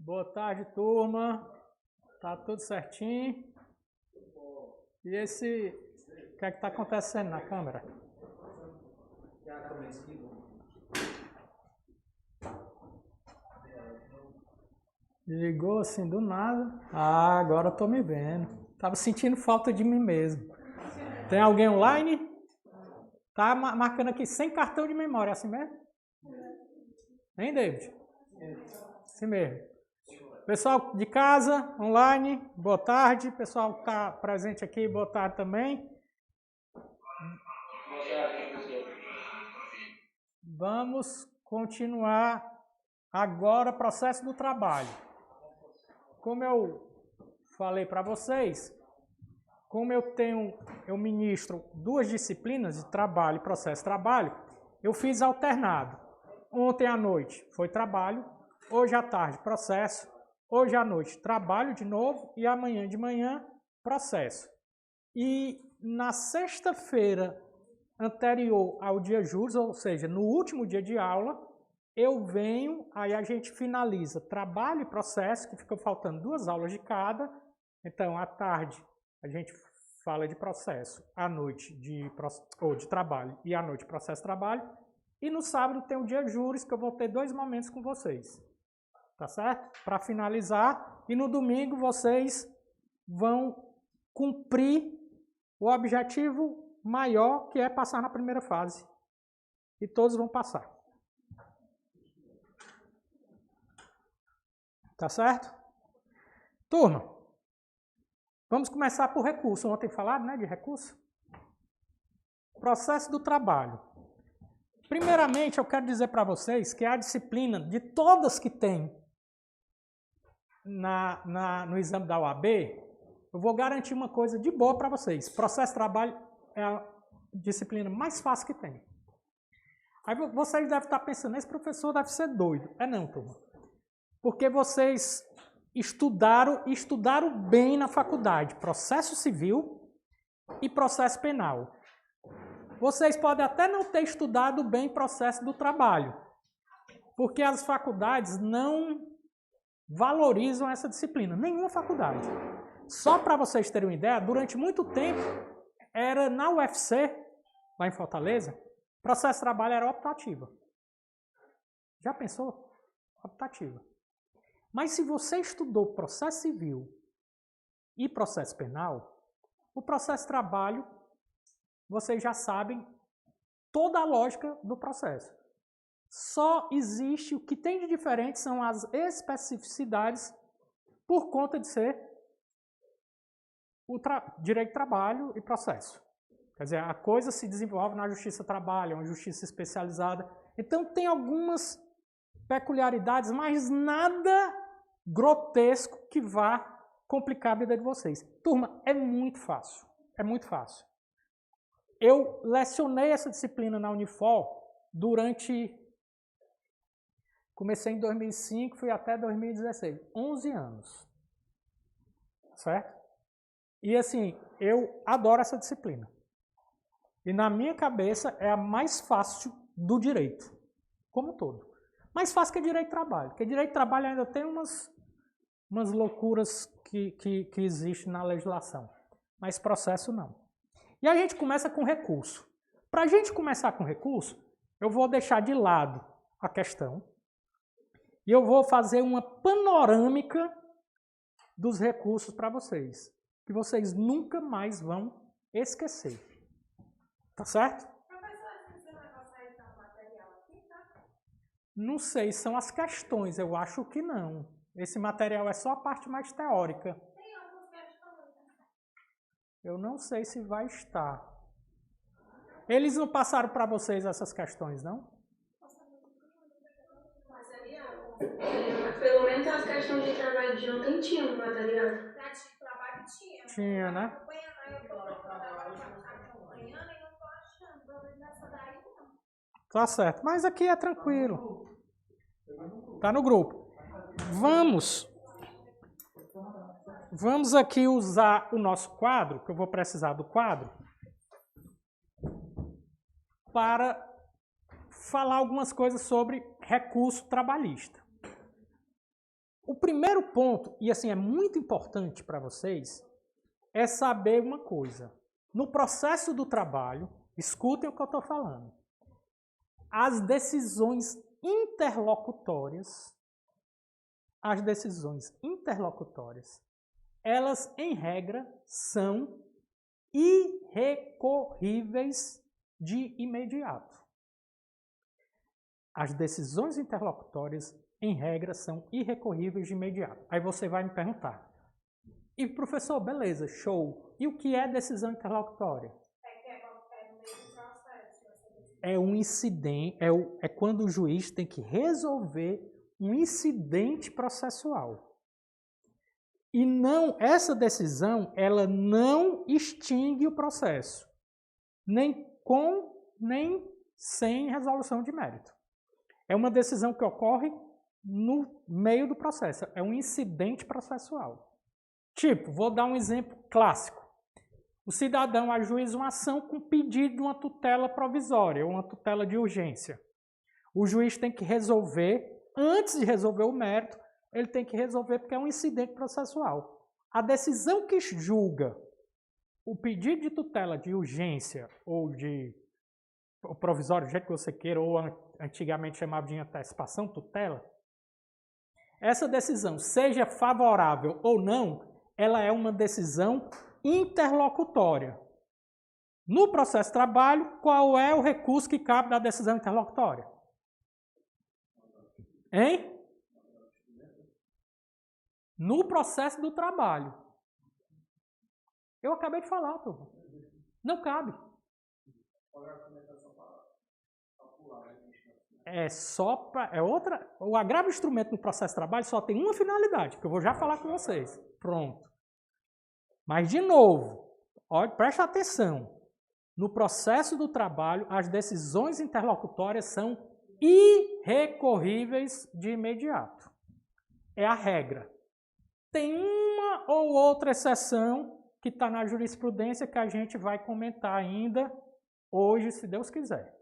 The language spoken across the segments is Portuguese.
Boa tarde, turma. Tá tudo certinho? E esse... O que é que tá acontecendo na câmera? Ligou assim do nada. Ah, agora eu tô me vendo. Tava sentindo falta de mim mesmo. Tem alguém online? Tá marcando aqui sem cartão de memória, é assim mesmo? Hein, David? Assim mesmo. Pessoal de casa, online, boa tarde. Pessoal que está presente aqui, boa tarde também. Vamos continuar agora o processo do trabalho. Como eu falei para vocês, como eu ministro duas disciplinas de trabalho e processo de trabalho, eu fiz alternado. Ontem à noite foi trabalho, hoje à tarde processo, hoje à noite trabalho de novo e amanhã de manhã processo. E na sexta-feira anterior ao dia juros, ou seja, no último dia de aula, eu venho, aí a gente finaliza trabalho e processo, que fica faltando 2 aulas de cada. Então, à tarde a gente fala de processo, à noite de trabalho e à noite processo trabalho. E no sábado tem o dia juros, que eu vou ter 2 momentos com vocês. Tá certo? Para finalizar. E no domingo vocês vão cumprir o objetivo maior, que é passar na primeira fase. E todos vão passar. Tá certo? Turma, vamos começar por recurso. Ontem falaram, né, de recurso? Processo do trabalho. Primeiramente, eu quero dizer para vocês que a disciplina de todas que tem no exame da OAB, eu vou garantir uma coisa de boa para vocês. Processo de trabalho é a disciplina mais fácil que tem. Aí vocês devem estar pensando, esse professor deve ser doido. É não, turma. Porque vocês estudaram bem na faculdade, processo civil e processo penal. Vocês podem até não ter estudado bem processo do trabalho, porque as faculdades não valorizam essa disciplina, nenhuma faculdade. Só para vocês terem uma ideia, durante muito tempo, era na UFC, lá em Fortaleza, processo de trabalho era optativa. Já pensou? Optativa. Mas se você estudou processo civil e processo penal, o processo de trabalho, vocês já sabem toda a lógica do processo. Só existe, o que tem de diferente são as especificidades por conta de ser o direito de trabalho e processo. Quer dizer, a coisa se desenvolve na justiça do trabalho, uma justiça especializada. Então tem algumas peculiaridades, mas nada grotesco que vá complicar a vida de vocês. Turma, é muito fácil. É muito fácil. Eu lecionei essa disciplina na Unifor durante... Comecei em 2005, fui até 2016. 11 anos. Certo? E assim, eu adoro essa disciplina. E na minha cabeça é a mais fácil do direito. Como um todo. Mais fácil que direito de trabalho. Porque direito de trabalho ainda tem umas loucuras que existem na legislação. Mas processo não. E a gente começa com recurso. Para a gente começar com recurso, eu vou deixar de lado a questão e eu vou fazer uma panorâmica dos recursos para vocês, que vocês nunca mais vão esquecer. Tá certo? Professor, você vai passar então o material aqui, tá? Não sei, são as questões, eu acho que não. Esse material é só a parte mais teórica. Tem algumas questões. Eu não sei se vai estar. Eles não passaram para vocês essas questões, não? Pelo menos as questões de trabalho de ontem tinham no material. Trabalho tinha, né? Tá certo, mas aqui é tranquilo. Tá no grupo. Vamos aqui usar o nosso quadro, que eu vou precisar do quadro, para falar algumas coisas sobre recurso trabalhista. O primeiro ponto, e assim é muito importante para vocês, é saber uma coisa. No processo do trabalho, escutem o que eu estou falando. As decisões interlocutórias, elas, em regra, são irrecorríveis de imediato. As decisões interlocutórias, em regra, são irrecorríveis de imediato. Aí você vai me perguntar, e professor, beleza, show. E o que é decisão interlocutória? É um incidente, é quando o juiz tem que resolver um incidente processual. E não, essa decisão, ela não extingue o processo, nem com, nem sem resolução de mérito. É uma decisão que ocorre no meio do processo, é um incidente processual. Tipo, vou dar um exemplo clássico. O cidadão ajuiza uma ação com pedido de uma tutela provisória, ou uma tutela de urgência. O juiz tem que resolver, antes de resolver o mérito, ele tem que resolver porque é um incidente processual. A decisão que julga o pedido de tutela de urgência ou de provisório, do jeito que você queira, ou antigamente chamava de antecipação, tutela, essa decisão, seja favorável ou não, ela é uma decisão interlocutória. No processo de trabalho, qual é o recurso que cabe da decisão interlocutória? Hein? No processo do trabalho. Eu acabei de falar, turma. Não cabe. O agravo de instrumento no processo de trabalho só tem uma finalidade, que eu vou já falar com vocês. Pronto. Mas, de novo, preste atenção. No processo do trabalho, as decisões interlocutórias são irrecorríveis de imediato. É a regra. Tem uma ou outra exceção que está na jurisprudência que a gente vai comentar ainda hoje, se Deus quiser.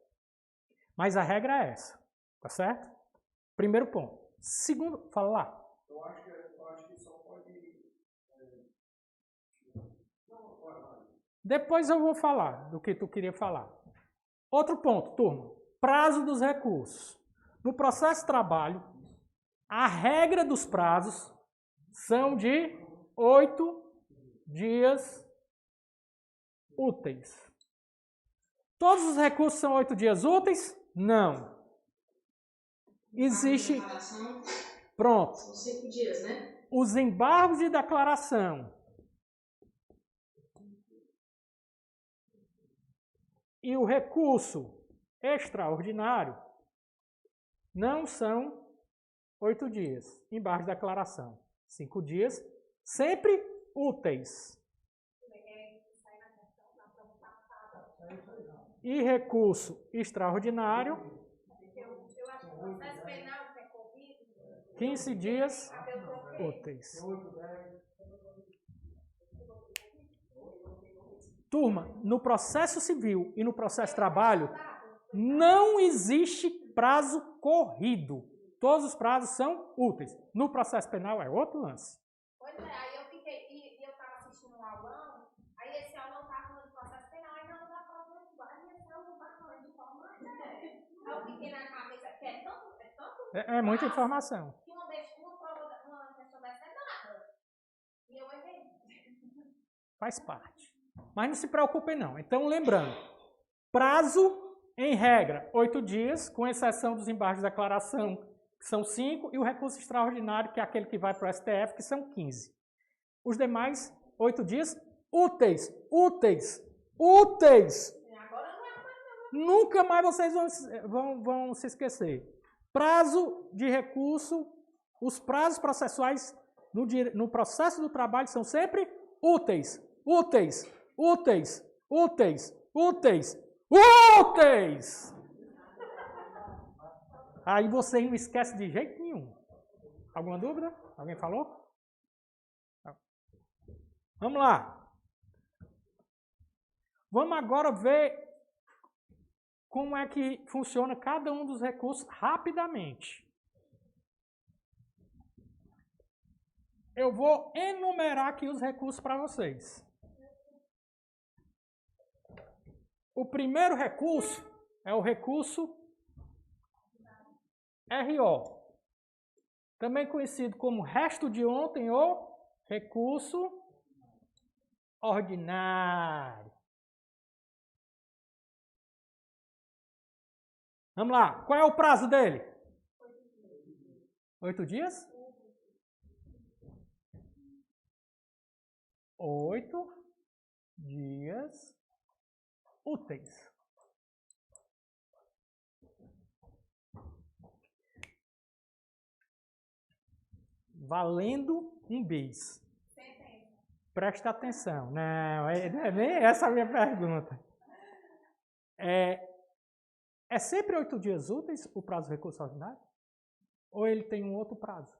Mas a regra é essa, tá certo? Primeiro ponto. Segundo, fala lá. Eu acho que só pode... Depois eu vou falar do que tu queria falar. Outro ponto, turma. Prazo dos recursos. No processo de trabalho, a regra dos prazos são de 8 dias úteis. Todos os recursos são 8 dias úteis? Não. Existe... Pronto. São 5 dias, né? Os embargos de declaração e o recurso extraordinário não são 8 dias. Embargo de declaração, 5 dias, sempre úteis. E recurso extraordinário, 15 dias úteis. Turma, no processo civil e no processo de trabalho, não existe prazo corrido. Todos os prazos são úteis. No processo penal é outro lance. Pois é, aí eu fiquei, e eu estava assistindo um aulão, aí esse aulão estava falando de processo penal, aí não dá prova de igualdade, e esse aulão está falando de forma aí eu fiquei na cabeça que é tanto é muita informação. Que uma prova, uma questão dessa é nada. E eu errei. Faz parte. Mas não se preocupem não. Então, lembrando, prazo, em regra, 8 dias, com exceção dos embargos de declaração, que são 5, e o recurso extraordinário, que é aquele que vai para o STF, que são 15. Os demais, 8 dias, úteis. Agora não é mais Nunca mais vocês vão se esquecer. Prazo de recurso, os prazos processuais no processo do trabalho são sempre úteis. Aí você não esquece de jeito nenhum. Alguma dúvida? Alguém falou? Vamos lá. Vamos agora ver como é que funciona cada um dos recursos rapidamente. Eu vou enumerar aqui os recursos para vocês. O primeiro recurso é o recurso RO, também conhecido como resto de ontem ou recurso ordinário. Vamos lá, qual é o prazo dele? 8 dias? 8 dias úteis. Valendo um bis. Presta atenção. Não é nem essa a minha pergunta. É sempre 8 dias úteis o prazo do recurso ordinário? Ou ele tem um outro prazo?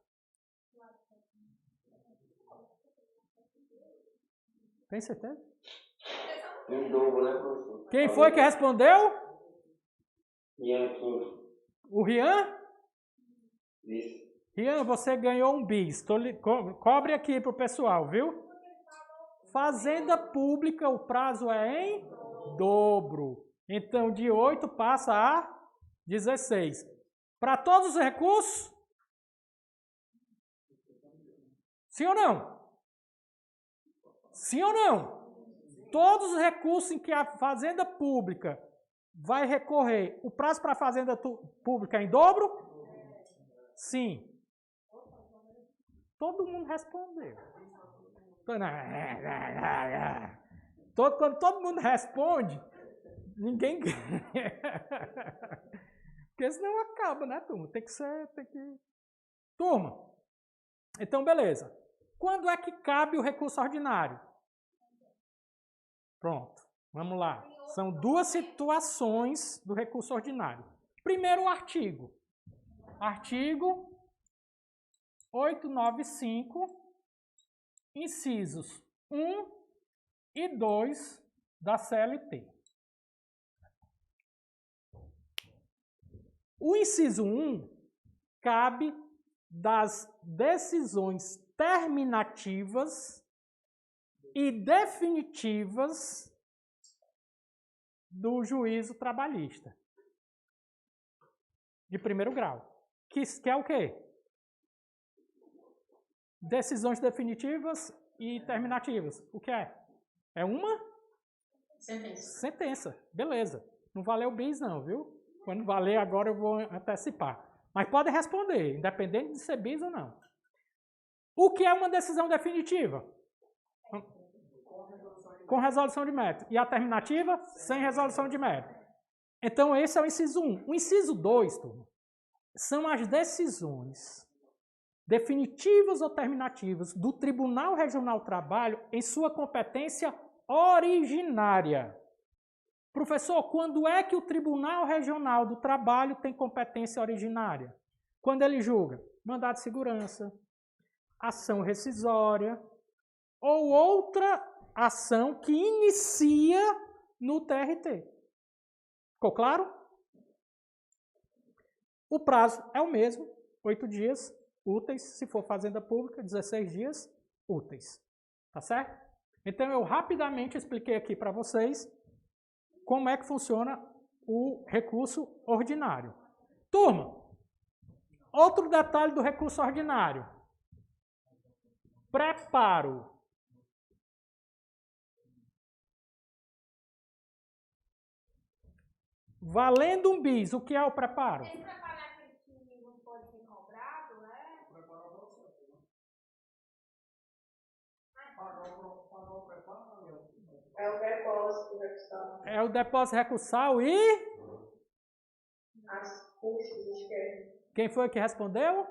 Tem certeza? Em dobro, né, professor? Quem foi que respondeu? Rian Kim. O Rian? Isso. Rian, você ganhou um bis. Cobre aqui para o pessoal, viu? Fazenda pública, o prazo é em dobro. Então, de 8 passa a 16. Para todos os recursos? Sim ou não? Sim ou não? Todos os recursos em que a fazenda pública vai recorrer, o prazo para a fazenda pública é em dobro? Sim. Todo mundo respondeu. Quando todo mundo responde, ninguém ganha. Porque senão acaba, né, turma? Tem que... Turma, então beleza. Quando é que cabe o recurso ordinário? Pronto, vamos lá. São duas situações do recurso ordinário. Primeiro, o artigo. Artigo 895, incisos 1 e 2 da CLT. O inciso 1 cabe das decisões terminativas e definitivas do juízo trabalhista de primeiro grau. Que é o quê? Decisões definitivas e terminativas. O que é? É uma? Sentença. Beleza. Não valeu bis não, viu? Quando valer agora eu vou antecipar. Mas pode responder, independente de ser bis ou não. O que é uma decisão definitiva? Com resolução de mérito. E a terminativa? Sem resolução de mérito. Então esse é o inciso 1. O inciso 2, turma, são as decisões definitivas ou terminativas do Tribunal Regional do Trabalho em sua competência originária. Professor, quando é que o Tribunal Regional do Trabalho tem competência originária? Quando ele julga mandado de segurança, ação rescisória ou outra ação que inicia no TRT. Ficou claro? O prazo é o mesmo, 8 dias úteis, se for fazenda pública, 16 dias úteis. Tá certo? Então eu rapidamente expliquei aqui para vocês como é que funciona o recurso ordinário. Turma, outro detalhe do recurso ordinário. Preparo. Valendo um bis, o que é o preparo? Esse preparo é aquele que não pode ser cobrado, né? Preparar o processo, né? Pagar o preparo. É o depósito recursal. É o depósito recursal e... As custas, esquece. Quem foi que respondeu?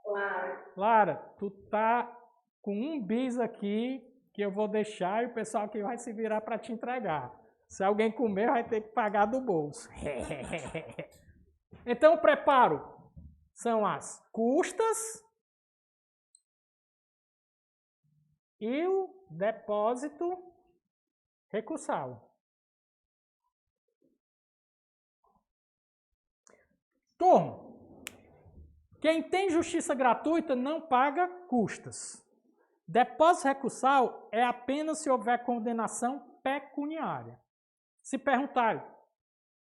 Claro. Lara, tu tá com um bis aqui que eu vou deixar e o pessoal aqui vai se virar para te entregar. Se alguém comer, vai ter que pagar do bolso. Então, o preparo são as custas e o depósito recursal. Turma, Quem tem justiça gratuita não paga custas. Depósito recursal é apenas se houver condenação pecuniária. Se perguntarem,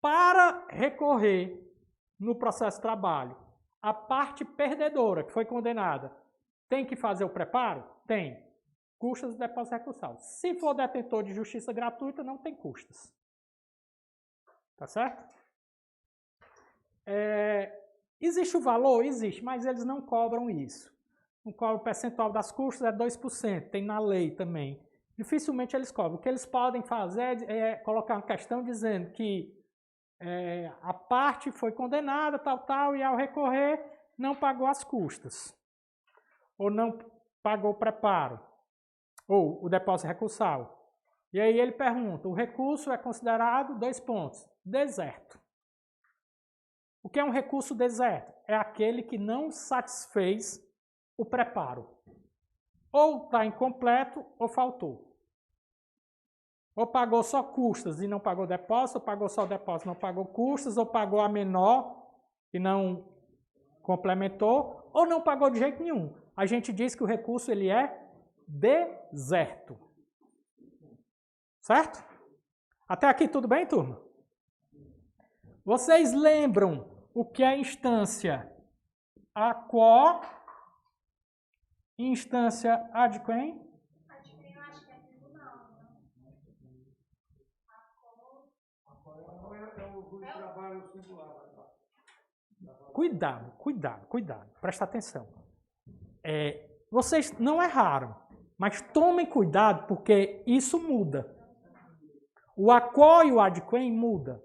para recorrer no processo de trabalho, a parte perdedora que foi condenada tem que fazer o preparo? Tem. Custas do depósito recursal. Se for detentor de justiça gratuita, não tem custas. Tá certo? Existe o valor? Existe, mas eles não cobram isso. O percentual das custas é 2%, tem na lei também. Dificilmente eles cobram. O que eles podem fazer é colocar uma questão dizendo que a parte foi condenada, tal, e ao recorrer não pagou as custas. Ou não pagou o preparo. Ou o depósito recursal. E aí ele pergunta, o recurso é considerado, 2 pontos, deserto. O que é um recurso deserto? É aquele que não satisfez o preparo. Ou está incompleto ou faltou. Ou pagou só custas e não pagou depósito, ou pagou só depósito e não pagou custas, ou pagou a menor e não complementou, ou não pagou de jeito nenhum. A gente diz que o recurso ele é deserto. Certo? Até aqui tudo bem, turma? Vocês lembram o que é instância a quo, instância ad quem? Eu acho que é tribunal, né? É o juiz de trabalho singular. Cuidado. Presta atenção. Vocês não erraram, mas tomem cuidado porque isso muda. O a quo e o ad quem muda.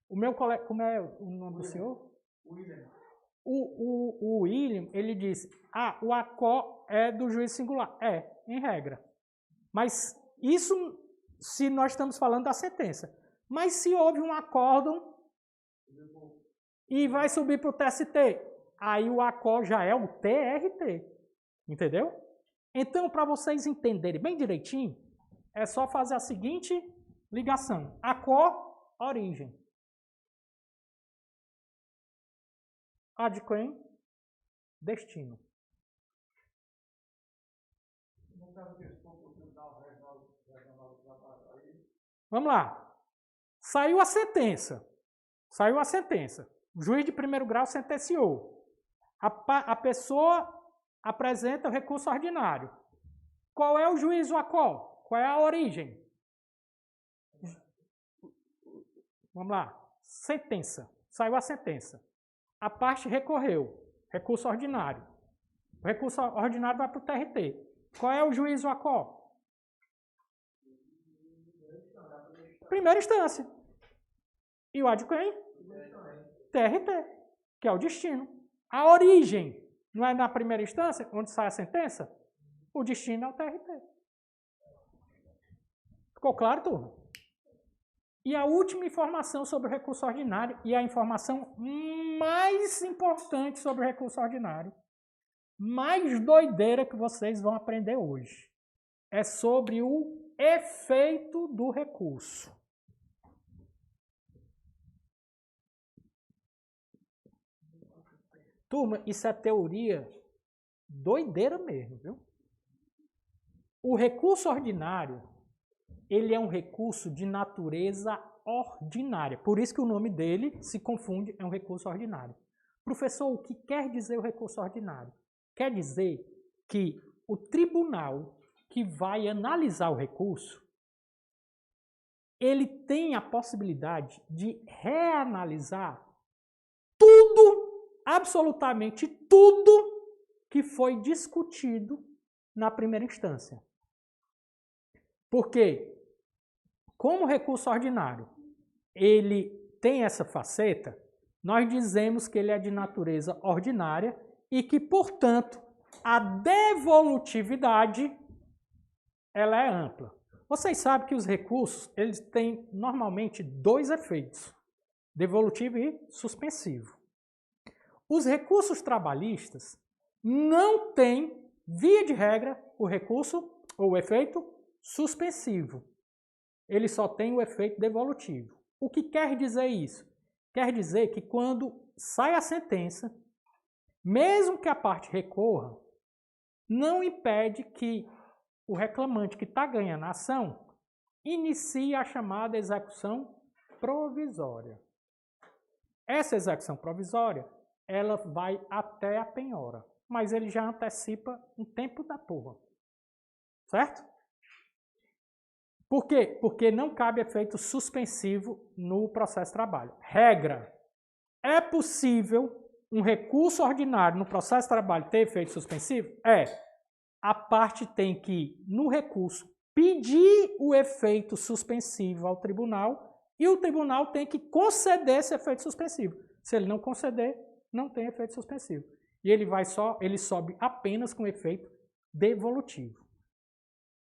O meu colega, como é o nome do senhor? William. O William, ele disse, o a quo é do juiz singular. Em regra. Mas isso se nós estamos falando da sentença. Mas se houve um acórdão e vai subir para o TST, aí o a quo já é o TRT. Entendeu? Então, para vocês entenderem bem direitinho, é só fazer a seguinte ligação. A quo, origem. Ad quem, destino. Vamos lá. Saiu a sentença. O juiz de primeiro grau sentenciou. A pessoa apresenta o recurso ordinário. Qual é o juízo a qual? Qual é a origem? Vamos lá. Sentença. Saiu a sentença. A parte recorreu. Recurso ordinário. O recurso ordinário vai para o TRT. Qual é o juízo a qual? Primeira instância. E o ad quem? TRT, que é o destino. A origem não é na primeira instância, onde sai a sentença? O destino é o TRT. Ficou claro, turma? E a última informação sobre o recurso ordinário, e a informação mais importante sobre o recurso ordinário, mais doideira que vocês vão aprender hoje, é sobre o efeito do recurso. Turma, isso é teoria doideira mesmo, viu? O recurso ordinário, ele é um recurso de natureza ordinária. Por isso que o nome dele se confunde, é um recurso ordinário. Professor, o que quer dizer o recurso ordinário? Quer dizer que o tribunal que vai analisar o recurso, ele tem a possibilidade de reanalisar tudo, absolutamente tudo que foi discutido na primeira instância. Por quê? Como o recurso ordinário ele tem essa faceta, nós dizemos que ele é de natureza ordinária e que, portanto, a devolutividade ela é ampla. Vocês sabem que os recursos eles têm normalmente 2 efeitos, devolutivo e suspensivo. Os recursos trabalhistas não têm, via de regra, o recurso ou o efeito suspensivo. Ele só tem o efeito devolutivo. O que quer dizer isso? Quer dizer que quando sai a sentença, mesmo que a parte recorra, não impede que o reclamante que está ganhando a ação inicie a chamada execução provisória. Essa execução provisória, ela vai até a penhora, mas ele já antecipa um tempo da porra. Certo? Por quê? Porque não cabe efeito suspensivo no processo de trabalho. Regra: é possível um recurso ordinário no processo de trabalho ter efeito suspensivo? É. A parte tem que, no recurso, pedir o efeito suspensivo ao tribunal e o tribunal tem que conceder esse efeito suspensivo. Se ele não conceder, não tem efeito suspensivo. E ele sobe apenas com efeito devolutivo.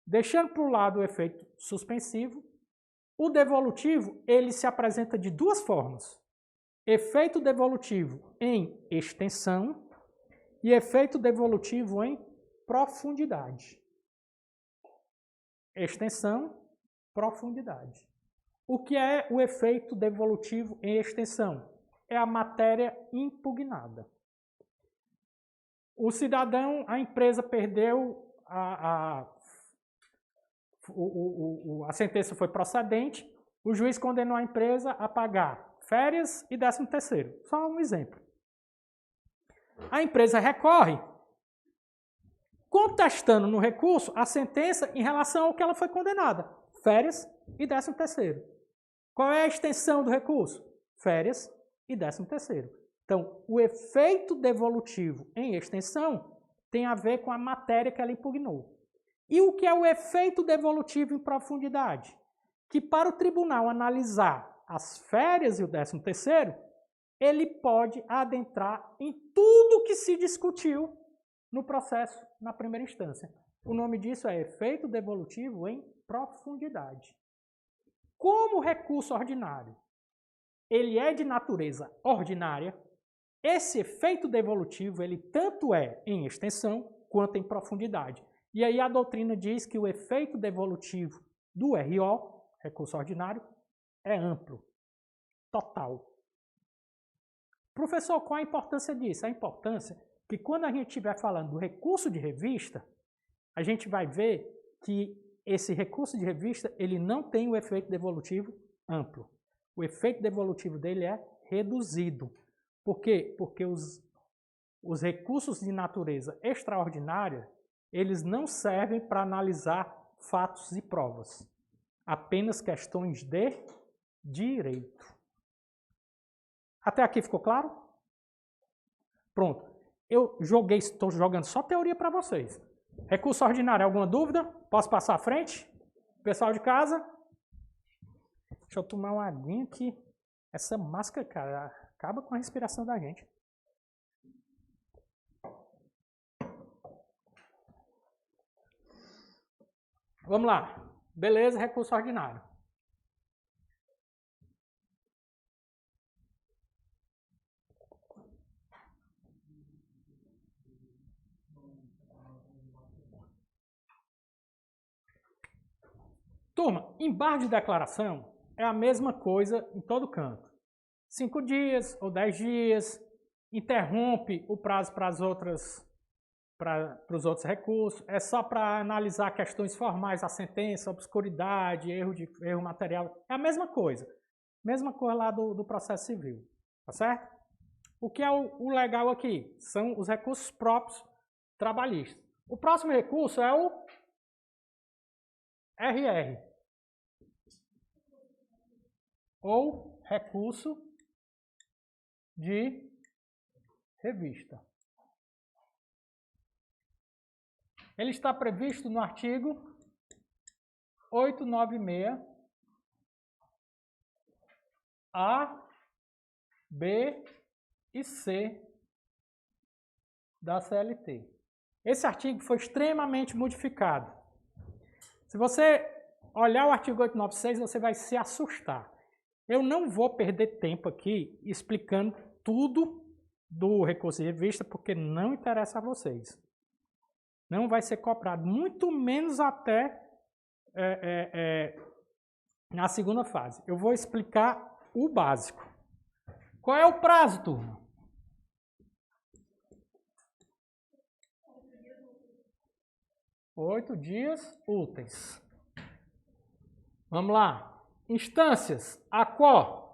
Deixando para o lado o efeito suspensivo, o devolutivo ele se apresenta de duas formas. Efeito devolutivo em extensão e efeito devolutivo em profundidade. Extensão, profundidade. O que é o efeito devolutivo em extensão? É a matéria impugnada. O cidadão, a empresa perdeu, a sentença foi procedente, o juiz condenou a empresa a pagar férias e 13º. Só um exemplo. A empresa recorre, contestando no recurso a sentença em relação ao que ela foi condenada. Férias e 13º. Qual é a extensão do recurso? Férias e 13º. Então, o efeito devolutivo em extensão tem a ver com a matéria que ela impugnou. E o que é o efeito devolutivo em profundidade? Que para o tribunal analisar as férias e o 13º, ele pode adentrar em tudo que se discutiu no processo na primeira instância. O nome disso é efeito devolutivo em profundidade. Como recurso ordinário, ele é de natureza ordinária, esse efeito devolutivo, ele tanto é em extensão quanto em profundidade. E aí a doutrina diz que o efeito devolutivo do RO, recurso ordinário, é amplo, total. Professor, qual a importância disso? A importância que quando a gente estiver falando do recurso de revista, a gente vai ver que esse recurso de revista ele não tem o efeito devolutivo amplo. O efeito devolutivo dele é reduzido. Por quê? Porque os recursos de natureza extraordinária, eles não servem para analisar fatos e provas. Apenas questões de direito. Até aqui ficou claro? Pronto. Estou jogando só teoria para vocês. Recurso ordinário, alguma dúvida? Posso passar à frente? Pessoal de casa? Deixa eu tomar uma aguinha aqui. Essa máscara, cara, acaba com a respiração da gente. Vamos lá. Beleza, recurso ordinário. Turma, embargo de declaração é a mesma coisa em todo canto. 5 dias ou 10 dias, interrompe o prazo para os outros recursos, é só para analisar questões formais da sentença, obscuridade, erro material, é a mesma coisa lá do processo civil, tá certo? O que é o legal aqui? São os recursos próprios trabalhistas. O próximo recurso é o RR, ou recurso de revista. Ele está previsto no artigo 896 A, B e C da CLT. Esse artigo foi extremamente modificado. Se você olhar o artigo 896, você vai se assustar. Eu não vou perder tempo aqui explicando tudo do recurso de revista, porque não interessa a vocês. Não vai ser cobrado, muito menos até na segunda fase. Eu vou explicar o básico. Qual é o prazo, turma? 8 dias úteis. Vamos lá. Instâncias. A qual?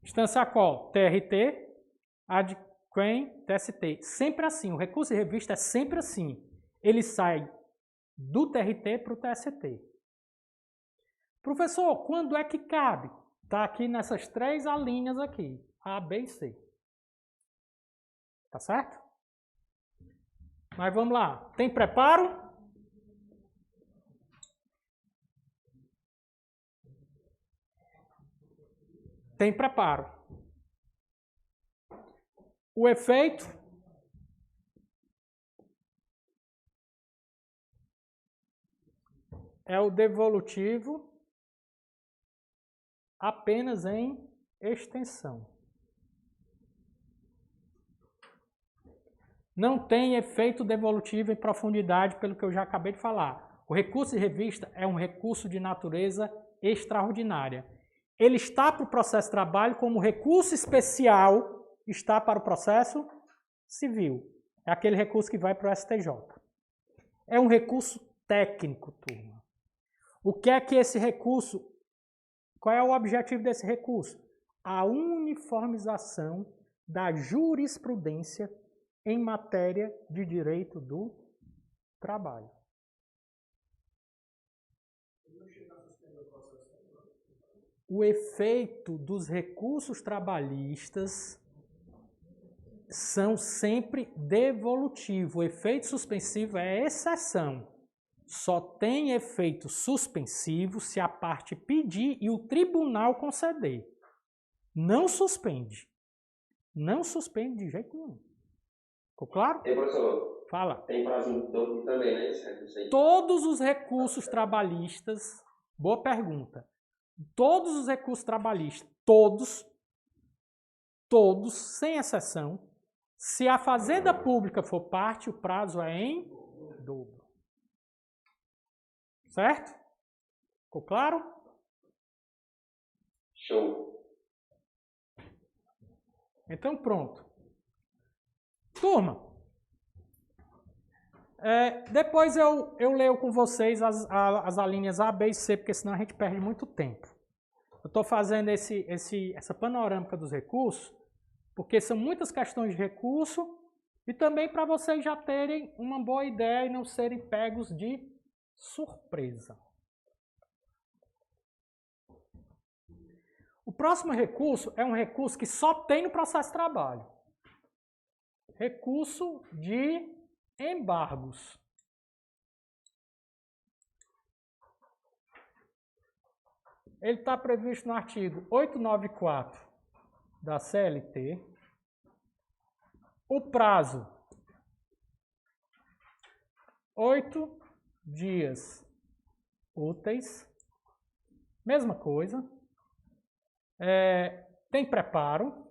Instância a qual? TRT, adquem, TST. Sempre assim. O recurso de revista é sempre assim. Ele sai do TRT para o TST. Professor, quando é que cabe? Está aqui nessas 3 alíneas aqui. A, B e C. Tá certo? Mas vamos lá. Tem preparo? Tem preparo. O efeito é o devolutivo apenas em extensão. Não tem efeito devolutivo em profundidade, pelo que eu já acabei de falar. O recurso de revista é um recurso de natureza extraordinária. Ele está para o processo de trabalho como recurso especial está para o processo civil. É aquele recurso que vai para o STJ. É um recurso técnico, turma. O que é que esse recurso... Qual é o objetivo desse recurso? A uniformização da jurisprudência em matéria de direito do trabalho. O efeito dos recursos trabalhistas são sempre devolutivo. O efeito suspensivo é exceção. Só tem efeito suspensivo se a parte pedir e o tribunal conceder. Não suspende. Não suspende de jeito nenhum. Ficou claro? E, professor, Fala. tem prazo indômito também, né? Isso aí. Todos os recursos trabalhistas, boa pergunta. Todos os recursos trabalhistas, todos, sem exceção, se a Fazenda Pública for parte, o prazo é em dobro. Certo? Ficou claro? Show. Então pronto. Turma, depois eu leio com vocês as alíneas A, B e C, porque senão a gente perde muito tempo. Eu estou fazendo essa panorâmica dos recursos, porque são muitas questões de recurso e também para vocês já terem uma boa ideia e não serem pegos de surpresa. O próximo recurso é um recurso que só tem no processo de trabalho. Recurso de embargos. Ele está previsto no artigo 894 da CLT. O prazo, 8 dias úteis. Mesma coisa. Tem preparo.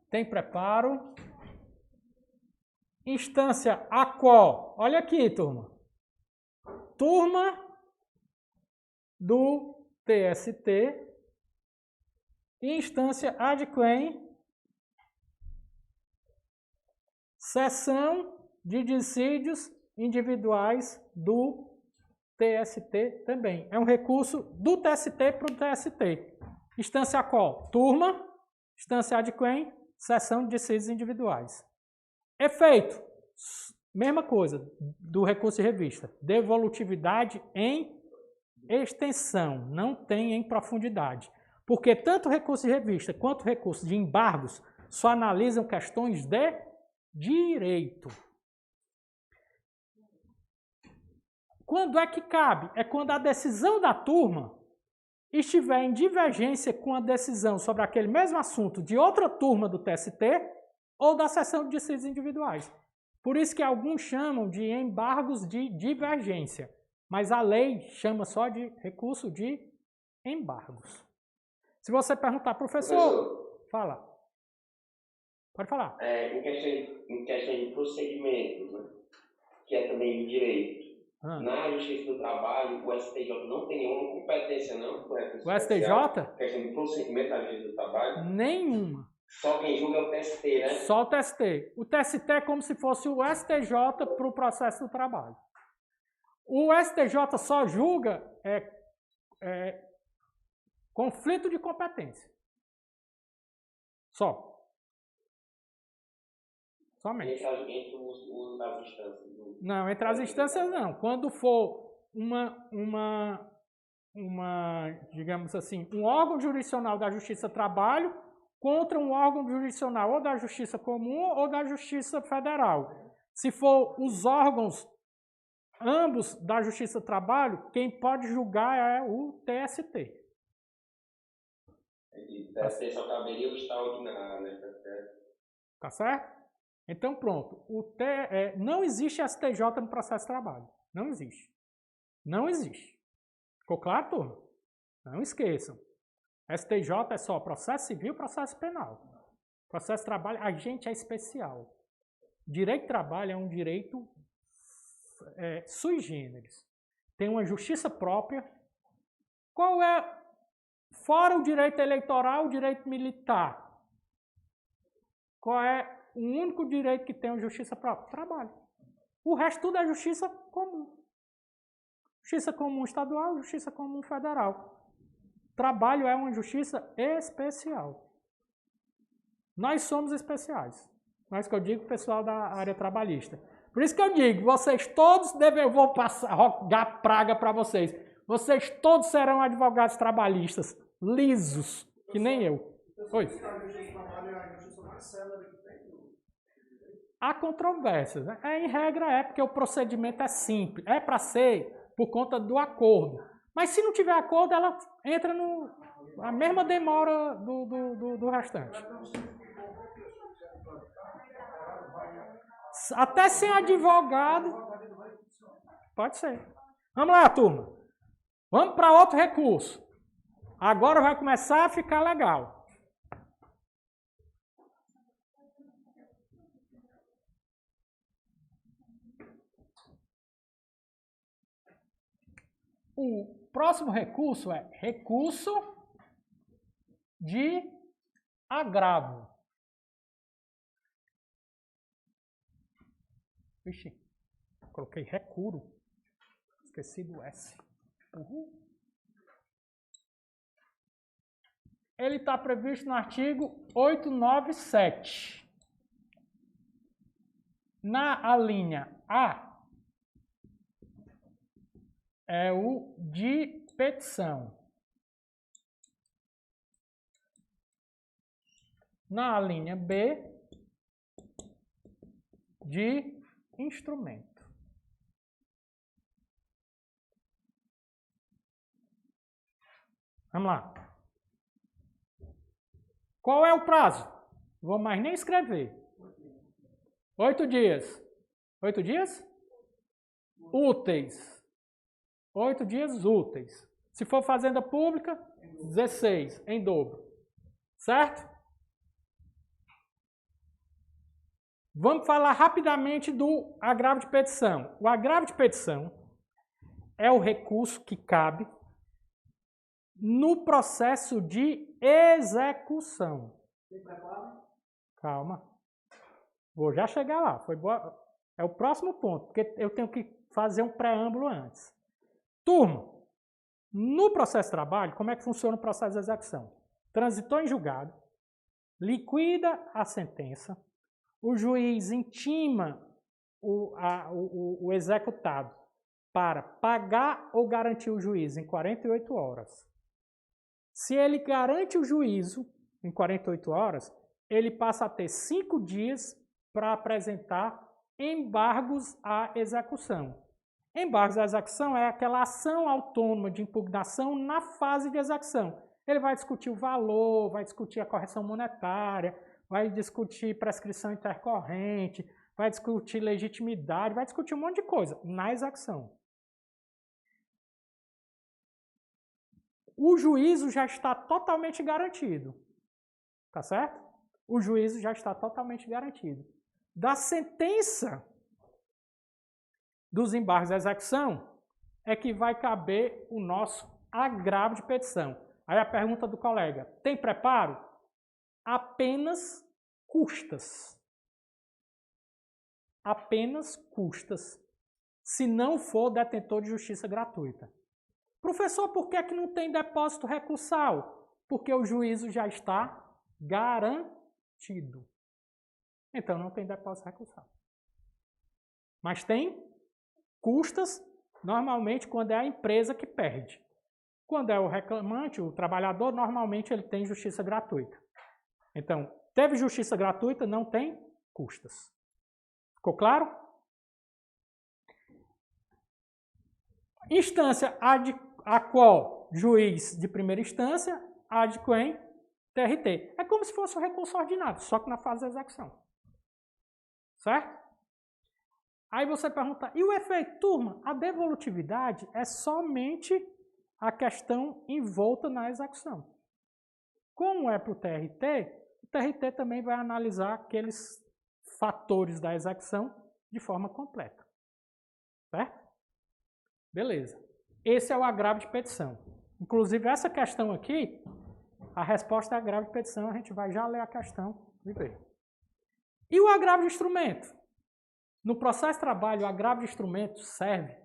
Tem preparo. Instância a qual? Olha aqui, turma. Turma do TST. Instância adquem. Seção de dissídios individuais do TST também. É um recurso do TST para o TST. Instância a qual? Turma. Instância adquem. Seção de dissídios individuais. Efeito, mesma coisa do recurso de revista. Devolutividade em extensão, não tem em profundidade. Porque tanto o recurso de revista quanto o recurso de embargos só analisam questões de direito. Quando é que cabe? É quando a decisão da turma estiver em divergência com a decisão sobre aquele mesmo assunto de outra turma do TST ou da seção de dissídios individuais. Por isso que alguns chamam de embargos de divergência, mas a lei chama só de recurso de embargos. Se você perguntar, professor, fala. Pode falar. Em questão de procedimentos, né? Que é também de direito. Na Justiça do Trabalho, o STJ não tem nenhuma competência, não? O STJ? Questão de procedimento da Justiça do Trabalho? Nenhuma. Só quem julga é o TST, né? Só o TST. O TST é como se fosse o STJ para o processo do trabalho. O STJ só julga conflito de competência. Só. Somente. Entre as instâncias. Não, entre as instâncias não. Quando for digamos assim, um órgão jurisdicional da Justiça do Trabalho contra um órgão jurisdicional ou da Justiça Comum ou da Justiça Federal. Se for os órgãos, ambos da Justiça do Trabalho, quem pode julgar é o TST. O TST só caberia o extraordinário, né? Tá certo? Então, pronto. Não existe STJ no processo de trabalho. Não existe. Não existe. Ficou claro, turma? Não esqueçam. STJ é só processo civil e processo penal. Processo de trabalho, a gente é especial. Direito de trabalho é um direito sui generis. Tem uma justiça própria. Qual é, fora o direito eleitoral, o direito militar? Qual é o único direito que tem a justiça própria? Trabalho. O resto tudo é justiça comum. Justiça comum estadual, justiça comum federal. Trabalho é uma justiça especial. Nós somos especiais. Nós que eu digo, pessoal da área trabalhista. Por isso que eu digo, vocês todos eu vou rogar praga para vocês. Vocês todos serão advogados trabalhistas, lisos, que nem eu. Oi. Há controvérsias, né? Em regra porque o procedimento é simples. É para ser por conta do acordo. Mas se não tiver acordo, ela entra a mesma demora do restante. Até sem advogado. Pode ser. Vamos lá, turma. Vamos para outro recurso. Agora vai começar a ficar legal. O próximo recurso é recurso de agravo. Vixe, coloquei recuro. Esqueci do S. Ele está previsto no artigo 897. Na alínea A, é o de petição. Na linha B, de instrumento. Vamos lá. Qual é o prazo? Vou mais nem escrever. 8 dias. 8 dias? Úteis. 8 dias úteis. Se for fazenda pública, 16, em dobro. Certo? Vamos falar rapidamente do agravo de petição. O agravo de petição é o recurso que cabe no processo de execução. Calma. Vou já chegar lá. Foi boa. É o próximo ponto, porque eu tenho que fazer um preâmbulo antes. Turma, no processo de trabalho, como é que funciona o processo de execução? Transitou em julgado, liquida a sentença, o juiz intima o executado para pagar ou garantir o juízo em 48 horas. Se ele garante o juízo em 48 horas, ele passa a ter 5 dias para apresentar embargos à execução. Embargos à execução é aquela ação autônoma de impugnação na fase de execução. Ele vai discutir o valor, vai discutir a correção monetária, vai discutir prescrição intercorrente, vai discutir legitimidade, vai discutir um monte de coisa na execução. o juízo já está totalmente garantido. Tá certo? O juízo já está totalmente garantido. Da sentença dos embargos à execução é que vai caber o nosso agravo de petição. Aí a pergunta do colega, tem preparo? Apenas custas. Apenas custas, se não for detentor de justiça gratuita. Professor, por que não tem depósito recursal? Porque o juízo já está garantido. Então não tem depósito recursal. Mas tem custas, normalmente quando é a empresa que perde. Quando é o reclamante, o trabalhador, normalmente ele tem justiça gratuita. Então, teve justiça gratuita, não tem custas. Ficou claro? Instância a qual juiz de primeira instância adquém TRT. É como se fosse um recurso ordinário, só que na fase de execução. Certo? Aí você pergunta, e o efeito, turma? A devolutividade é somente a questão envolta na execução. Como é para o TRT também vai analisar aqueles fatores da execução de forma completa. Certo? Beleza. Esse é o agravo de petição. Inclusive, essa questão aqui, a resposta é agravo de petição, a gente vai já ler a questão e ver. E o agravo de instrumento? No processo de trabalho, o agravo de instrumento serve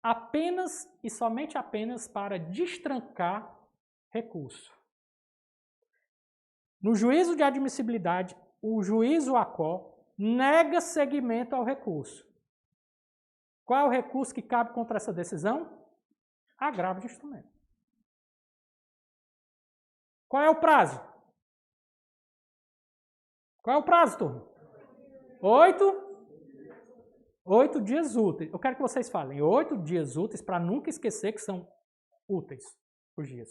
apenas e somente apenas para destrancar recurso. No juízo de admissibilidade, o juízo ACO nega seguimento ao recurso. Qual é o recurso que cabe contra essa decisão? Agravo de instrumento. Qual é o prazo? Qual é o prazo, turma? 8 dias úteis. Eu quero que vocês falem 8 dias úteis para nunca esquecer que são úteis os dias.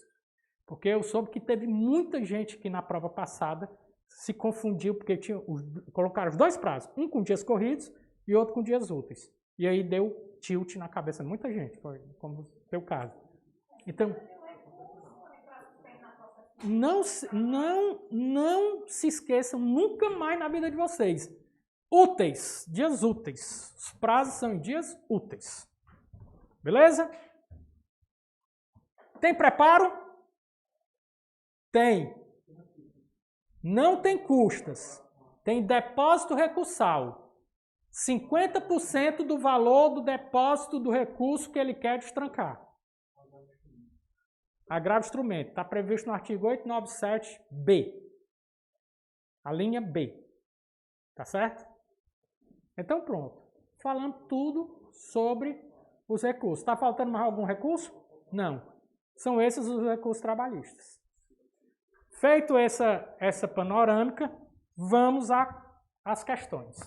Porque eu soube que teve muita gente que na prova passada se confundiu porque colocaram os dois prazos, um com dias corridos e outro com dias úteis. E aí deu tilt na cabeça de muita gente, como o seu caso. Então, não se esqueçam nunca mais na vida de vocês. Úteis, dias úteis. Os prazos são em dias úteis. Beleza? Tem preparo? Tem. Não tem custas. Tem depósito recursal. 50% do valor do depósito do recurso que ele quer destrancar. Agravo de instrumento. Está previsto no artigo 897B. A linha B. Tá certo? Então pronto. Falando tudo sobre os recursos. Está faltando mais algum recurso? Não. São esses os recursos trabalhistas. Feito essa panorâmica, vamos às questões.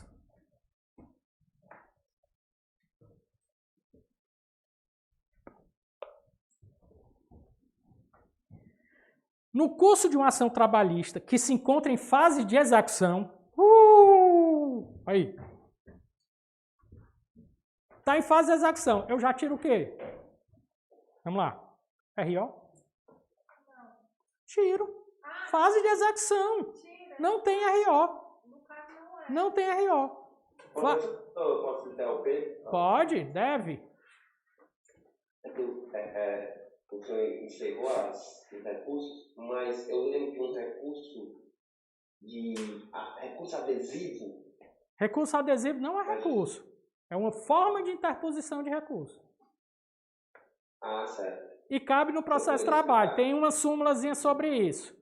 No curso de uma ação trabalhista que se encontra em fase de execução, aí, está em fase de execução, eu já tiro o quê? Vamos lá, RO? Tiro. Fase de execução. Não tem RO. Não tem RO. Posso interromper? Pode, deve. O senhor encerrou os recursos, mas eu lembro de um recurso adesivo. Recurso adesivo não é recurso. É uma forma de interposição de recurso. Ah, certo. E cabe no processo de trabalho. Tem uma súmulazinha sobre isso.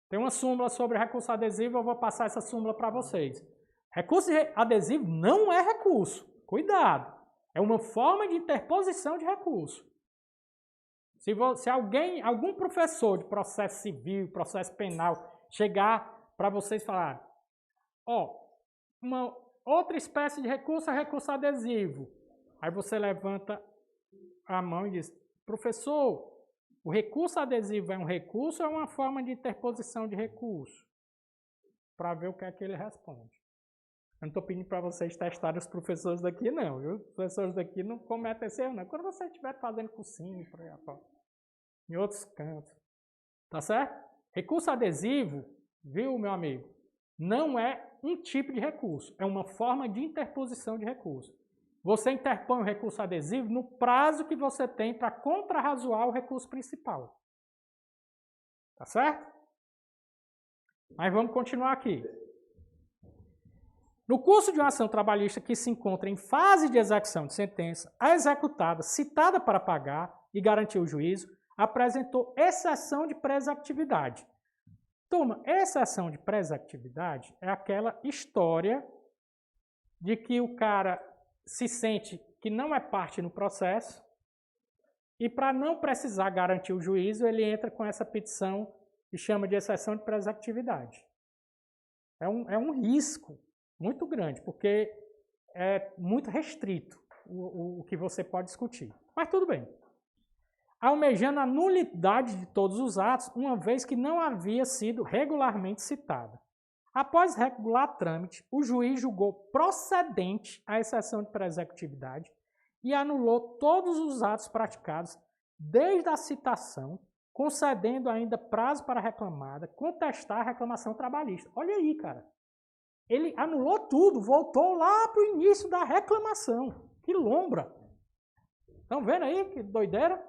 Tem uma súmula sobre recurso adesivo, eu vou passar essa súmula para vocês. Recurso adesivo não é recurso. Cuidado. É uma forma de interposição de recurso. Se algum professor de processo civil, processo penal, chegar para vocês e falar, uma outra espécie de recurso é recurso adesivo. Aí você levanta a mão e diz, professor, o recurso adesivo é um recurso ou é uma forma de interposição de recurso? Para ver o que é que ele responde. Eu não estou pedindo para vocês testarem os professores daqui, não. Viu? Os professores daqui não cometem esse erro, não. Quando você estiver fazendo cursinho, por aí afora. em outros cantos. Tá certo? Recurso adesivo, viu, meu amigo? Não é um tipo de recurso, é uma forma de interposição de recurso. Você interpõe o recurso adesivo no prazo que você tem para contrarrazoar o recurso principal. Tá certo? Mas vamos continuar aqui. No curso de uma ação trabalhista que se encontra em fase de execução de sentença, a executada, citada para pagar e garantir o juízo, apresentou exceção de presactividade. Turma, exceção de presactividade é aquela história de que o cara se sente que não é parte no processo e para não precisar garantir o juízo, ele entra com essa petição e chama de exceção de presactividade. É um risco muito grande, porque é muito restrito o que você pode discutir. Mas tudo bem. Almejando a nulidade de todos os atos, uma vez que não havia sido regularmente citada. Após regular trâmite, o juiz julgou procedente a exceção de presactividade e anulou todos os atos praticados desde a citação, concedendo ainda prazo para a reclamada contestar a reclamação trabalhista. Olha aí, cara. Ele anulou tudo, voltou lá para o início da reclamação. Que lombra. Estão vendo aí que doideira?